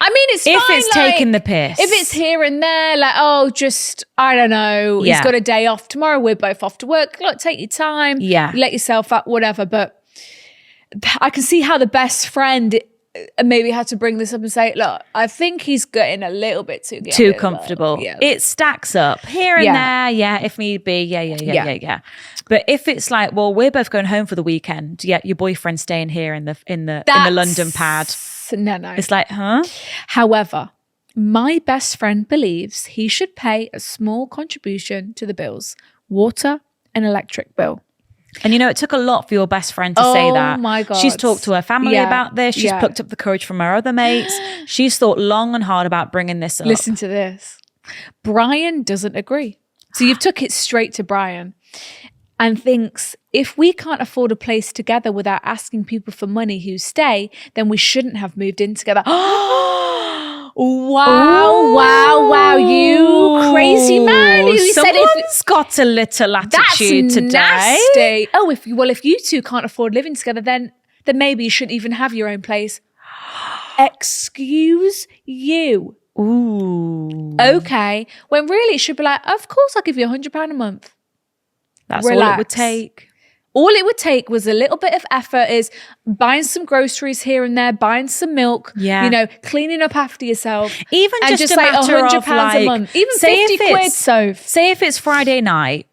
I mean, it's If fine, it's like, taking the piss. If it's here and there, like, oh, just, I don't know, Yeah. he's got a day off tomorrow, we're both off to work. Look, take your time. Yeah. Let yourself up, whatever. But I can see how the best friend maybe had to bring this up and say, look, I think he's getting a little bit too comfortable. Yeah. It stacks up here and there. Yeah, if need be. Yeah. But if it's like, well, we're both going home for the weekend. Yeah, your boyfriend's staying here in the London pad. No. It's like, huh? However, my best friend believes he should pay a small contribution to the bills, water and electric bill. And you know, it took a lot for your best friend to say that. Oh my God. She's talked to her family Yeah. about this. She's plucked up the courage from her other mates. She's thought long and hard about bringing this up. Listen to this. Brian doesn't agree. So you've took it straight to Brian and thinks if we can't afford a place together without asking people for money who stay, then we shouldn't have moved in together. Wow, you crazy man. You said Someone's got a little attitude that's today. nasty. Oh, if you two can't afford living together, then maybe you shouldn't even have your own place. Excuse you. Ooh. Okay. When really it should be like, of course I'll give you £100 a month. That's all it Relax. would take. All it would take was a little bit of effort, is buying some groceries here and there, buying some milk, Yeah. you know, cleaning up after yourself. Even and just a like matter of £100 a month. Even say 50 if quid, it's- Soph. Say if it's Friday night,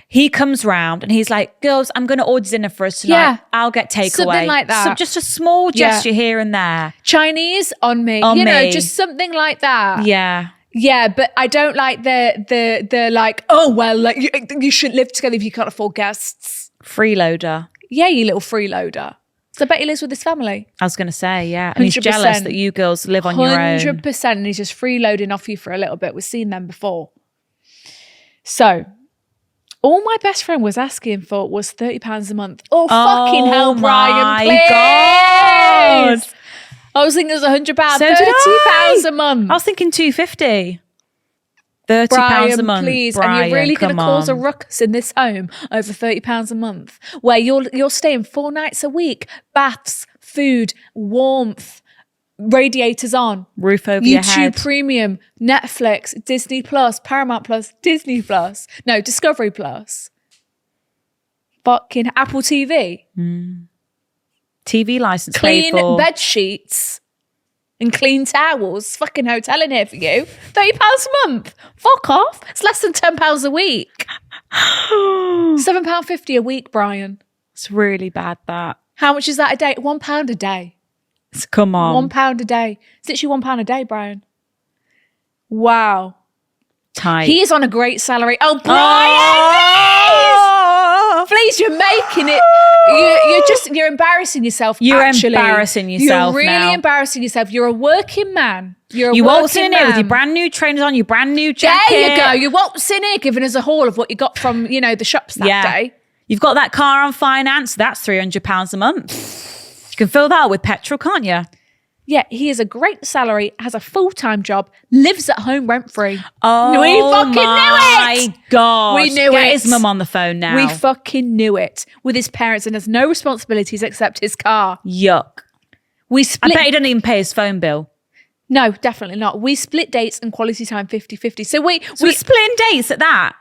he comes round and he's like, girls, I'm going to order dinner for us tonight. Yeah. I'll get takeaway. Something like that. So just a small gesture here and there. Chinese on me. On you know, me. just something like that. Yeah. Yeah, but I don't like the like, oh, well, like you shouldn't live together if you can't afford guests. Freeloader. Yeah, you little freeloader. So I bet he lives with his family. I was going to say, yeah. And he's 100%. jealous that you girls live on your own. 100%. And he's just freeloading off you for a little bit. We've seen them before. So all my best friend was asking for was £30 a month. Oh, fucking hell, Brian, please. God. I was thinking it was £100. So did I. £30 a month. I was thinking 250. £30 Brian, a month. please. Brian, and you're really going to come cause a on. ruckus in this home over £30 a month, where you're staying 4 nights a week, baths, food, warmth, radiators on, Roof over your YouTube head. Premium, Netflix, Disney Plus, Paramount Plus, Disney Plus, no, Discovery Plus, fucking Apple TV, TV license paid clean for. bed sheets and clean towels. Fucking hotel in here for you. £30 a month. Fuck off. It's less than £10 a week. £7.50 a week, Brian. It's really bad, that. How much is that a day? £1 a day. Come on. £1 a day. It's literally £1 a day, Brian. Wow. Tight. He is on a great salary. Oh, Brian! Oh! Please! please, you're making it. You're embarrassing yourself. You're embarrassing yourself. You're really now. embarrassing yourself. You're a working man. You waltzing in here with your brand new trainers on, your brand new jacket. There you go. You waltzing in giving us a haul of what you got from, the shops that day. You've got that car on finance. That's £300 a month. You can fill that up with petrol, can't you? Yeah, he has a great salary, has a full-time job, lives at home rent-free. Oh, we fucking knew it! My God. We knew Get it. his mum on the phone now. We fucking knew it. With his parents and has no responsibilities except his car. Yuck. We split. I bet he doesn't even pay his phone bill. No, definitely not. We split dates and quality time 50-50. So we're splitting dates at that?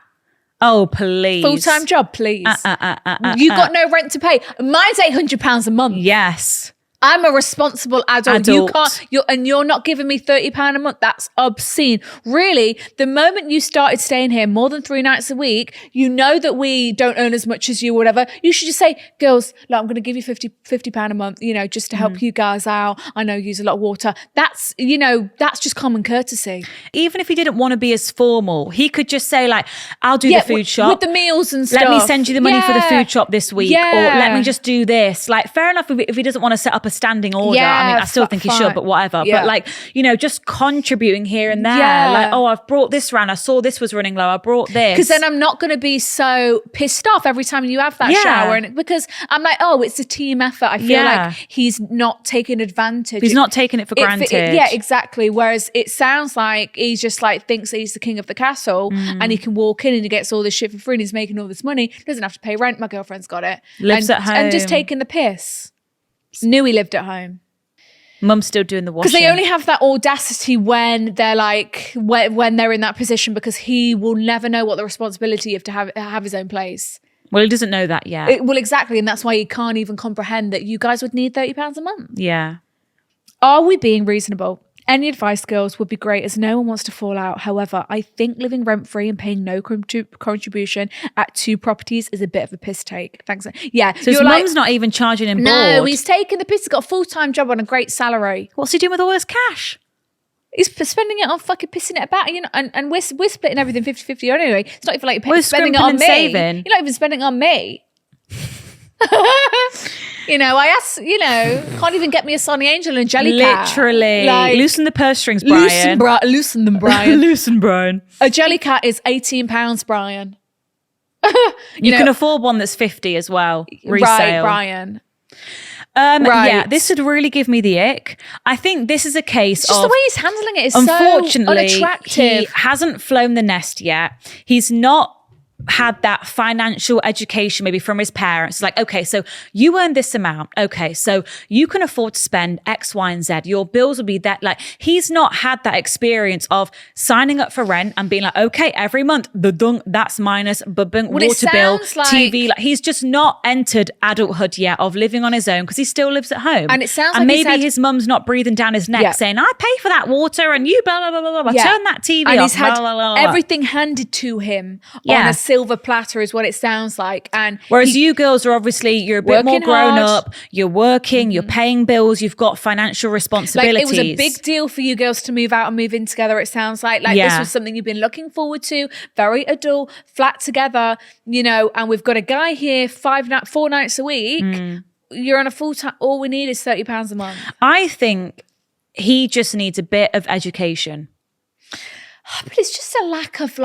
Oh, please. Full-time job, please. You got no rent to pay. Mine's £800 a month. Yes. I'm a responsible adult. You're not giving me £30 a month. That's obscene. Really, the moment you started staying here more than 3 nights a week, you know that we don't earn as much as you or whatever. You should just say, girls, look, I'm going to give you £50 a month, just to help you guys out. I know you use a lot of water. That's just common courtesy. Even if he didn't want to be as formal, he could just say like, I'll do the food shop. With the meals and stuff. Let me send you the money for the food shop this week. Or let me just do this. Like, fair enough if he doesn't want to set up a standing order. I mean, I still think he should, but whatever. Yeah. But just contributing here and there. Like, oh, I've brought this round. I saw this was running low. I brought this. Because then I'm not going to be so pissed off every time you have that shower. And because I'm like, oh, it's a team effort. I feel like he's not taking advantage. He's not taking it for granted. Yeah, exactly. Whereas it sounds like he's just like thinks that he's the king of the castle and he can walk in and he gets all this shit for free and he's making all this money. Doesn't have to pay rent. My girlfriend's got it. Lives at home. And just taking the piss. Knew he lived at home. Mum's still doing the washing. Because they only have that audacity when they're like, when they're in that position, because he will never know what the responsibility of to have his own place. Well, he doesn't know that yet. Well, exactly. And that's why he can't even comprehend that you guys would need £30 a month. Yeah. Are we being reasonable? Any advice, girls, would be great as no one wants to fall out. However, I think living rent-free and paying no contribution at 2 properties is a bit of a piss take. Thanks. Yeah. So his mum's not even charging him board. No, he's taking the piss. He's got a full-time job on a great salary. What's he doing with all this cash? He's spending it on fucking pissing it about, and we're splitting everything 50-50 anyway. It's not even like you're spending it on me. Saving. You're not even spending it on me. I asked, can't even get me a Sonny Angel and Jellycat. Literally. Loosen the purse strings, Brian. Loosen them, Brian. Loosen, Brian. A Jellycat is £18, Brian. You can afford one that's 50 as well. Resale. Right, Brian. Right. Yeah, this would really give me the ick. I think this is a case just of... the way he's handling it is unfortunately, so unattractive. He hasn't flown the nest yet. He's not had that financial education maybe from his parents. It's like, okay, so you earn this amount. Okay, so you can afford to spend X, Y, and Z. Your bills will be that. Like, he's not had that experience of signing up for rent and being like, okay, every month, that's minus, water bill, TV. Like, he's just not entered adulthood yet of living on his own because he still lives at home. And it sounds and like maybe his mum's not breathing down his neck saying, I pay for that water and you blah, blah, blah, blah, turn that TV and off. He's had blah, blah, blah. everything handed to him on a silver platter is what it sounds like. And whereas you girls are obviously, you're a bit more grown up, you're working, you're paying bills, you've got financial responsibilities. Like, it was a big deal for you girls to move out and move in together, it sounds like. This was something you've been looking forward to, very adult, flat together, and we've got a guy here 4 nights a week. You're on a full-time, all we need is £30 a month. I think he just needs a bit of education. But it's just a lack of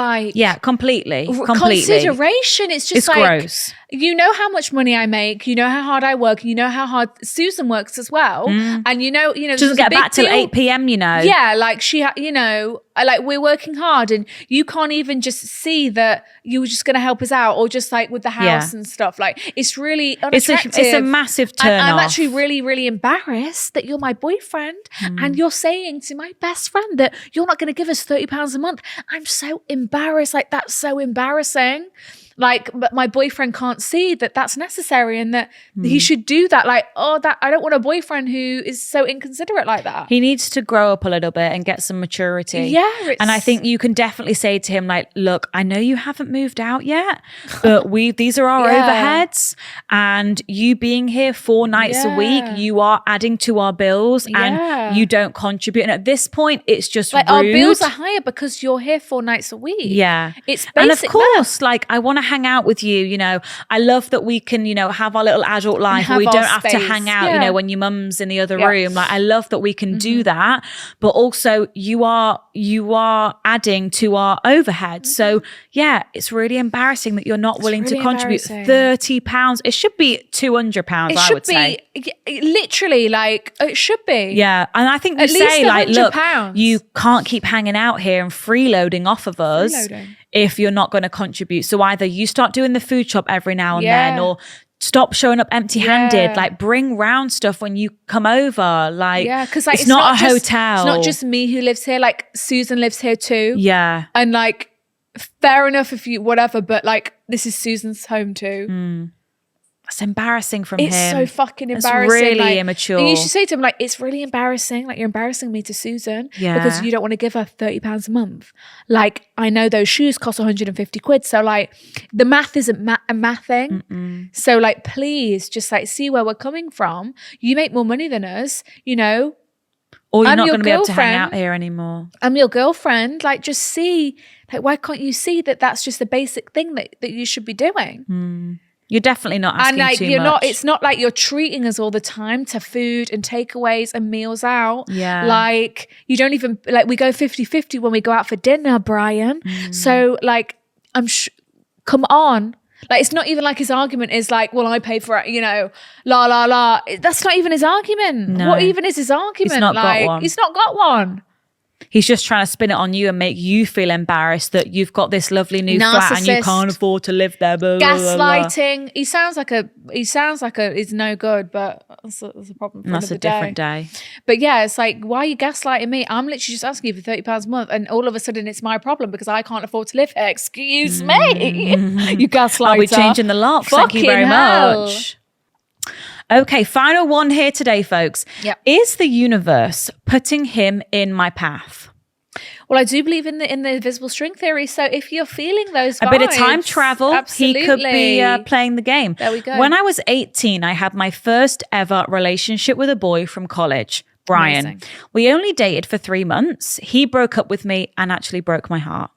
completely consideration. It's just gross. You know how much money I make, you know how hard I work, you know how hard Susan works as well. And she doesn't get back till 8 p.m, Yeah, like like we're working hard and you can't even just see that you were just going to help us out or just like with the house and stuff. Like, it's really unattractive. It's a massive turn off. I'm actually really, really embarrassed that you're my boyfriend and you're saying to my best friend that you're not going to give us £30 a month. I'm so embarrassed. Like, that's so embarrassing. Like, but my boyfriend can't see that that's necessary and that he should do that. Like, I don't want a boyfriend who is so inconsiderate like that. He needs to grow up a little bit and get some maturity. Yeah. And I think you can definitely say to him, like, look, I know you haven't moved out yet, but these are our overheads, and you being here 4 nights a week, you are adding to our bills and you don't contribute. And at this point, it's just like rude. Our bills are higher because you're here 4 nights a week. Yeah. It's basic and of course, like, I want to hang out with you. You know, I love that we can, you know, have our little adult life. We don't have to hang out, you know, when your mum's in the other room. Like, I love that we can do that. But also you are adding to our overhead. So yeah, it's really embarrassing that you're not willing to contribute £30. It should be £200, I would say. Literally, like, it should be. Yeah. And I think you say, like, look, you can't keep hanging out here and freeloading off of us if you're not going to contribute. So either you start doing the food shop every now and then, or stop showing up empty-handed. Like, bring round stuff when you come over. Like, because like, it's not a hotel. It's not just me who lives here. Like, Susan lives here too. Yeah. And like, fair enough if you whatever, but like, this is Susan's home too. It's embarrassing from him. It's so fucking embarrassing. It's really like, immature. And you should say to him, like, it's really embarrassing. Like, you're embarrassing me to Susan because you don't want to give her £30 a month. Like, I know those shoes cost 150 quid. So like, the math isn't a mathing. So like, please just like see where we're coming from. You make more money than us, you know. Or you're not going to be able to hang out here anymore. I'm your girlfriend. Like, just see. Like, why can't you see that that's just the basic thing that you should be doing? You're definitely not asking and like, too you're much. not. It's not like you're treating us all the time to food and takeaways and meals out. Yeah. Like, you don't even, like, we go 50-50 when we go out for dinner, Brian. So like, come on. Like, it's not even like his argument is like, well, I pay for it, you know, la, la, la. That's not even his argument. No. What even is his argument? He's not got one. He's not got one. He's just trying to spin it on you and make you feel embarrassed that you've got this lovely new flat and you can't afford to live there. Blah, gaslighting. Blah, blah. He sounds like he's no good, but that's a problem for that's a different day. But yeah, it's like, why are you gaslighting me? I'm literally just asking you for £30 a month, and all of a sudden it's my problem because I can't afford to live here. Excuse me, you gaslighter. I'll be changing the lock. Thank you very much. Okay, final one here today, folks. Yep. Is the universe putting him in my path? Well, I do believe in the invisible string theory. So if you're feeling those vibes, a bit of time travel, absolutely. he could be playing the game. There we go. When I was 18, I had my first ever relationship with a boy from college, Brian. Amazing. We only dated for 3 months. He broke up with me and actually broke my heart.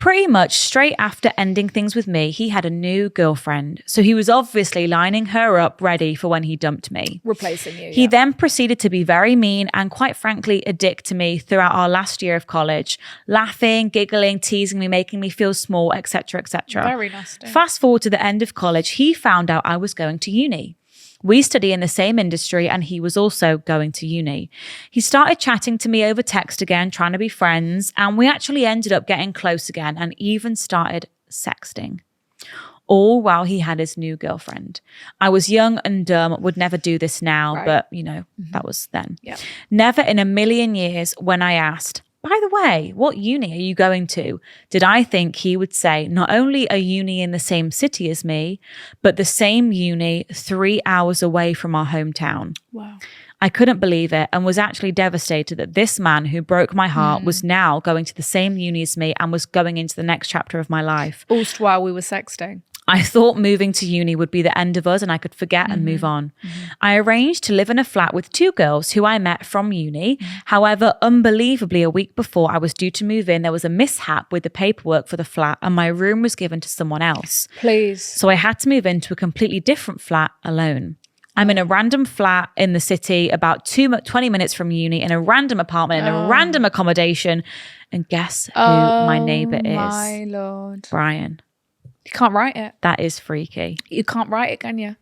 Pretty much straight after ending things with me, he had a new girlfriend. So he was obviously lining her up ready for when he dumped me. Replacing you. He then proceeded to be very mean and quite frankly a dick to me throughout our last year of college. Laughing, giggling, teasing me, making me feel small, etc., etc. Very nasty. Fast forward to the end of college, he found out I was going to uni. We study in the same industry and he was also going to uni. He started chatting to me over text again, trying to be friends, and we actually ended up getting close again and even started sexting. All while he had his new girlfriend. I was young and dumb, would never do this now, but you know, that was then. Yep. Never in a million years when I asked, by the way, what uni are you going to? Did I think he would say not only a uni in the same city as me, but the same uni 3 hours away from our hometown. Wow. I couldn't believe it and was actually devastated that this man who broke my heart was now going to the same uni as me and was going into the next chapter of my life. All while we were sexting. I thought moving to uni would be the end of us and I could forget and move on. I arranged to live in a flat with 2 girls who I met from uni. However, unbelievably, a week before I was due to move in, there was a mishap with the paperwork for the flat and my room was given to someone else. Please. So I had to move into a completely different flat alone. I'm in a random flat in the city about 20 minutes from uni in a random apartment in a random accommodation. And guess who my neighbor is? My Lord. Brian. You can't write it. That is freaky. You can't write it, can you?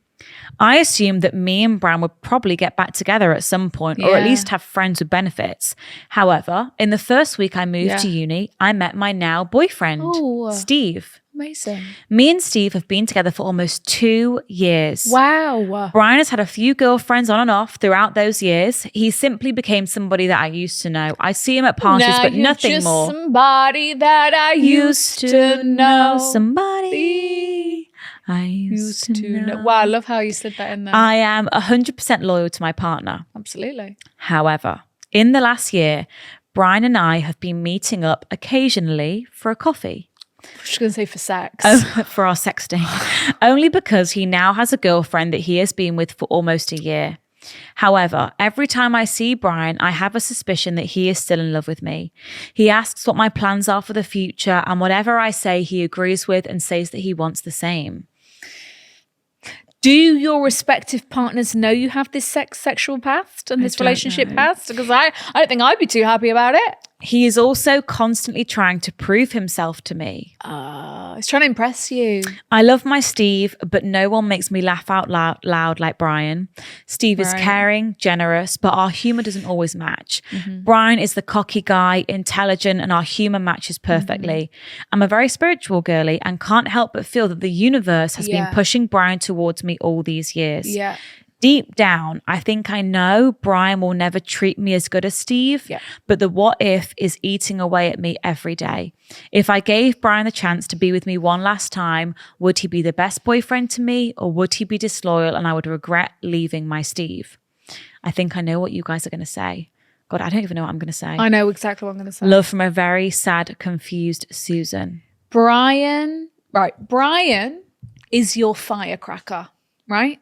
I assumed that me and Bran would probably get back together at some point or at least have friends with benefits. However, in the first week I moved to uni, I met my now boyfriend, Steve. Amazing. Me and Steve have been together for almost 2 years. Wow. Brian has had a few girlfriends on and off throughout those years. He simply became somebody that I used to know. I see him at parties, but nothing just more. Somebody that I used to know. Somebody I used to know. Wow, I love how you slid that in there. I am 100% loyal to my partner. Absolutely. However, in the last year, Brian and I have been meeting up occasionally for a coffee. I was going to say for sex. For our sexting. Only because he now has a girlfriend that he has been with for almost a year. However, every time I see Brian, I have a suspicion that he is still in love with me. He asks what my plans are for the future, and whatever I say, he agrees with and says that he wants the same. Do your respective partners know you have this sexual past and this relationship past? Because I don't think I'd be too happy about it. He is also constantly trying to prove himself to me. He's trying to impress you. I love my Steve, but no one makes me laugh out loud like Brian. Steve is caring, generous, but our humor doesn't always match. Brian is the cocky guy, intelligent, and our humor matches perfectly. I'm a very spiritual girly and can't help but feel that the universe has been pushing Brian towards me all these years. Yeah. Deep down, I think I know Brian will never treat me as good as Steve, but the what if is eating away at me every day. If I gave Brian the chance to be with me one last time, would he be the best boyfriend to me, or would he be disloyal and I would regret leaving my Steve? I think I know what you guys are going to say. God, I don't even know what I'm going to say. I know exactly what I'm going to say. Love from a very sad, confused Susan. Brian is your firecracker, right?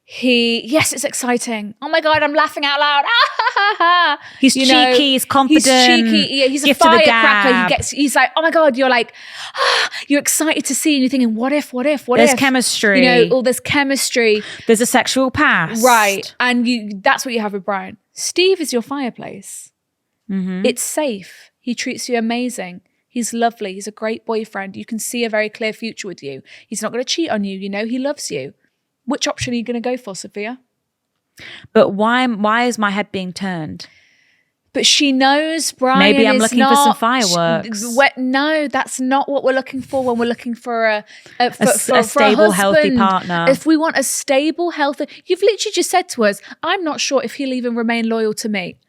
Yes, it's exciting. Oh my God, I'm laughing out loud. He's cheeky, he's confident. He's cheeky. Yeah, he's a firecracker. He's like, oh my God, you're like, you're excited to see, and you're thinking, what if? There's chemistry. All this chemistry. There's a sexual past. Right. And that's what you have with Brian. Steve is your fireplace. It's safe. He treats you amazing. He's lovely. He's a great boyfriend. You can see a very clear future with you. He's not going to cheat on you. You know, he loves you. Which option are you going to go for, Sophia? But why is my head being turned? But she knows Brian. Maybe I'm looking for some fireworks. No, that's not what we're looking for when we're looking for a stable, healthy partner. If we want a stable, healthy... You've literally just said to us, I'm not sure if he'll even remain loyal to me.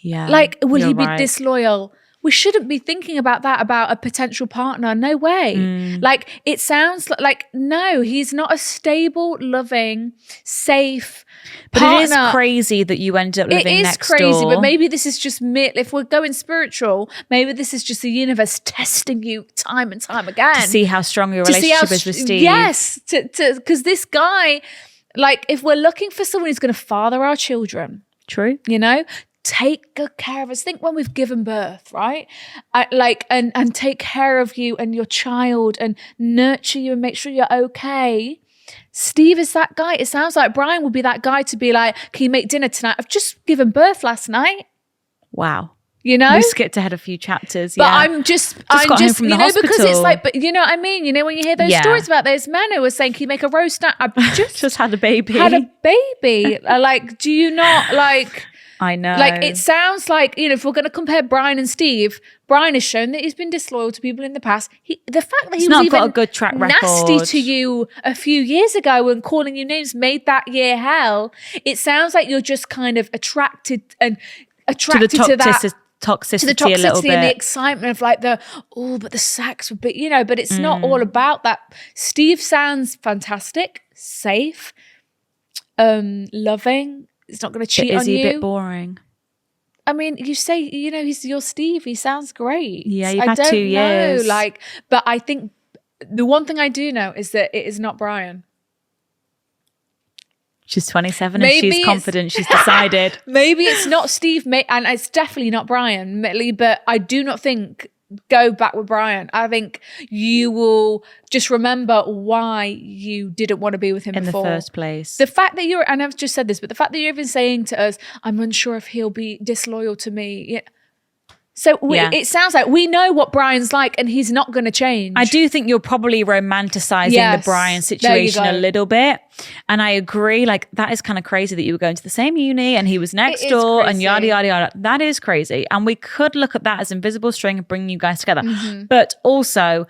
Yeah. Like, will he be disloyal? We shouldn't be thinking about that, about a potential partner. No way. Like, it sounds like, no, he's not a stable, loving, safe partner. But it is crazy that you end up living next door. It is crazy, but maybe this is just, if we're going spiritual, maybe this is just the universe testing you time and time again. To see how strong your relationship is with Steve. Yes, because this guy, like, if we're looking for someone who's going to father our children. True. You know? Take good care of us. Think when we've given birth, right? And take care of you and your child and nurture you and make sure you're okay. Steve is that guy. It sounds like Brian will be that guy to be like, can you make dinner tonight? I've just given birth last night. Wow. You know? We skipped ahead a few chapters. But I'm just got home from the hospital. Because it's like, but you know what I mean? You know, when you hear those stories about those men who were saying, can you make a roast? I've just had a baby. Like, do you not like... I know. Like, it sounds like, you know, if we're going to compare Brian and Steve, Brian has shown that he's been disloyal to people in the past. The fact that he was even got a good track record. Nasty to you a few years ago and calling you names made that year hell. It sounds like you're just kind of attracted to that. Toxicity a little bit. And the excitement of like but the sex would be, you know, but it's not all about that. Steve sounds fantastic, safe, loving. He's not going to cheat on you. Is he a bit boring? I mean, you say, you know, he's your Steve. He sounds great. Yeah, you've had 2 years. But I think the one thing I do know is that it is not Brian. She's 27 and she's confident. She's decided. Maybe it's not Steve, and it's definitely not Brian, but I do not think go back with Brian. I think you will just remember why you didn't want to be with him before. In the first place. The fact that and I've just said this, but the fact that you're even saying to us, I'm unsure if he'll be disloyal to me. Yeah. So it sounds like we know what Brian's like and he's not going to change. I do think you're probably romanticizing the Brian situation a little bit. And I agree, like, that is kind of crazy that you were going to the same uni and he was next door and yada, yada, yada. That is crazy. And we could look at that as invisible string and bring you guys together. But also,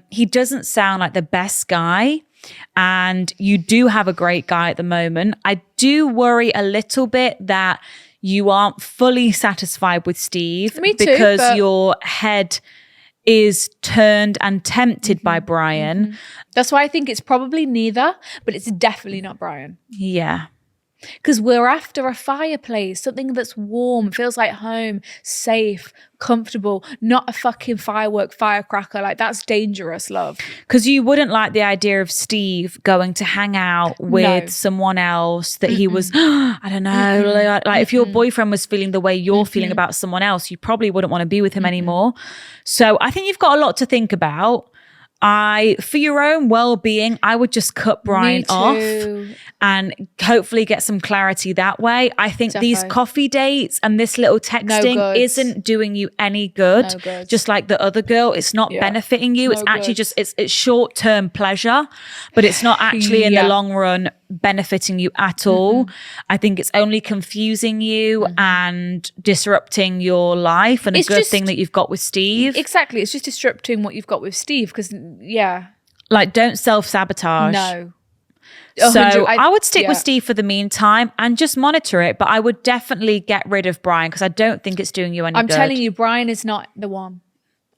he doesn't sound like the best guy. And you do have a great guy at the moment. I do worry a little bit that you aren't fully satisfied with Steve. Me too, because your head is turned and tempted by Brian. That's why I think it's probably neither, but it's definitely not Brian. Yeah. Because we're after a fireplace, something that's warm, feels like home, safe, comfortable, not a fucking firecracker. Like, that's dangerous, love. Because you wouldn't like the idea of Steve going to hang out with someone else that he was, I don't know, like if your boyfriend was feeling the way you're feeling about someone else, you probably wouldn't want to be with him anymore. So I think you've got a lot to think about. For your own well-being, I would just cut Brian off and hopefully get some clarity that way. I think these coffee dates and this little texting isn't doing you any good. Just like the other girl, it's not benefiting you. It's actually just, it's short-term pleasure, but it's not actually in the long run benefiting you at all. I think it's only confusing you and disrupting your life, and a good thing that you've got with Steve. Exactly. It's just disrupting what you've got with Steve, because like, don't self-sabotage. No. So I would stick with Steve for the meantime and just monitor it, but I would definitely get rid of Brian, because I don't think it's doing you any good. I'm telling you, Brian is not the one.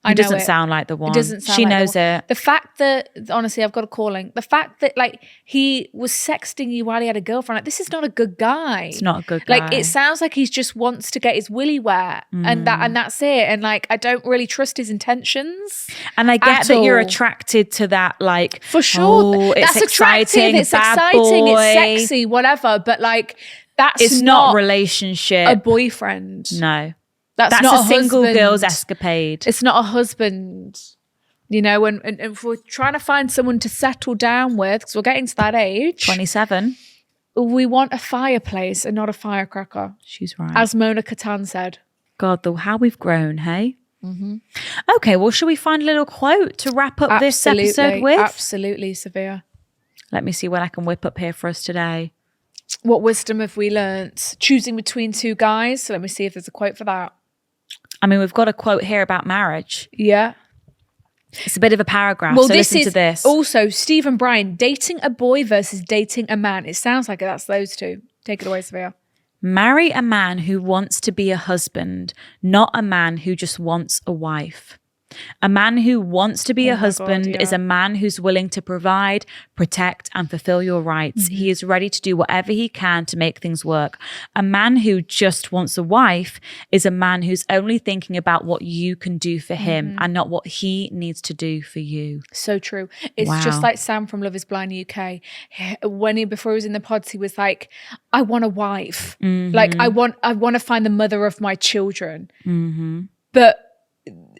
He doesn't sound like the one. It doesn't sound she like knows it. The fact that, honestly, I've got a calling. The fact that, like, he was sexting you while he had a girlfriend, like, this is not a good guy. It's not a good guy. Like, it sounds like he just wants to get his willy wet, and that's it. And, like, I don't really trust his intentions. And I get that you're attracted to that, like, for sure. Oh, it's that's exciting, it's bad exciting, boy. It's sexy, whatever. But, like, it's not relationship. A boyfriend. No. That's not a single husband. girl's escapade. It's not a husband, you know, and if we're trying to find someone to settle down with, because we're getting to that age. 27. We want a fireplace and not a firecracker. She's right. As Mona Katan said. God, how we've grown, hey? Okay, well, shall we find a little quote to wrap up this episode with? Absolutely, Sophia. Let me see what I can whip up here for us today. What wisdom have we learnt? Choosing between two guys. So let me see if there's a quote for that. I mean, we've got a quote here about marriage. Yeah. It's a bit of a paragraph, well, so listen to this. Also, Steve and Brian, dating a boy versus dating a man. It sounds like that's those two. Take it away, Sophia. Marry a man who wants to be a husband, not a man who just wants a wife. A man who wants to be a husband is a man who's willing to provide, protect, and fulfill your rights. He is ready to do whatever he can to make things work. A man who just wants a wife is a man who's only thinking about what you can do for him and not what he needs to do for you. So true. It's just like Sam from Love is Blind UK. Before he was in the pods, he was like, I want a wife. Like, I want to find the mother of my children. But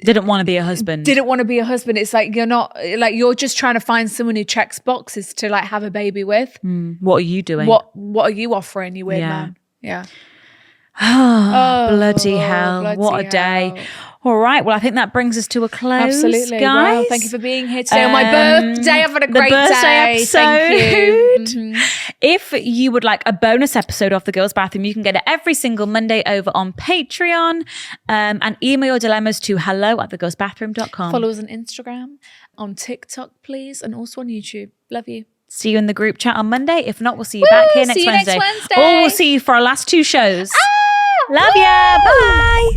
didn't want to be a husband. It's like, you're just trying to find someone who checks boxes to, like, have a baby with. What are you doing? What are you offering, you weird man? Yeah. Bloody hell. What a day. All right. Well, I think that brings us to a close. Absolutely. Guys. Well, thank you for being here today on my birthday. I've had a great day. Episode. Thank you. If you would like a bonus episode of The Girls Bathroom, you can get it every single Monday over on Patreon, and email your dilemmas to hello@thegirlsbathroom.com. Follow us on Instagram, on TikTok, please, and also on YouTube. Love you. See you in the group chat on Monday. If not, we'll see you back here next Wednesday. Next Wednesday. Or we'll see you for our last two shows. Love ya. Bye.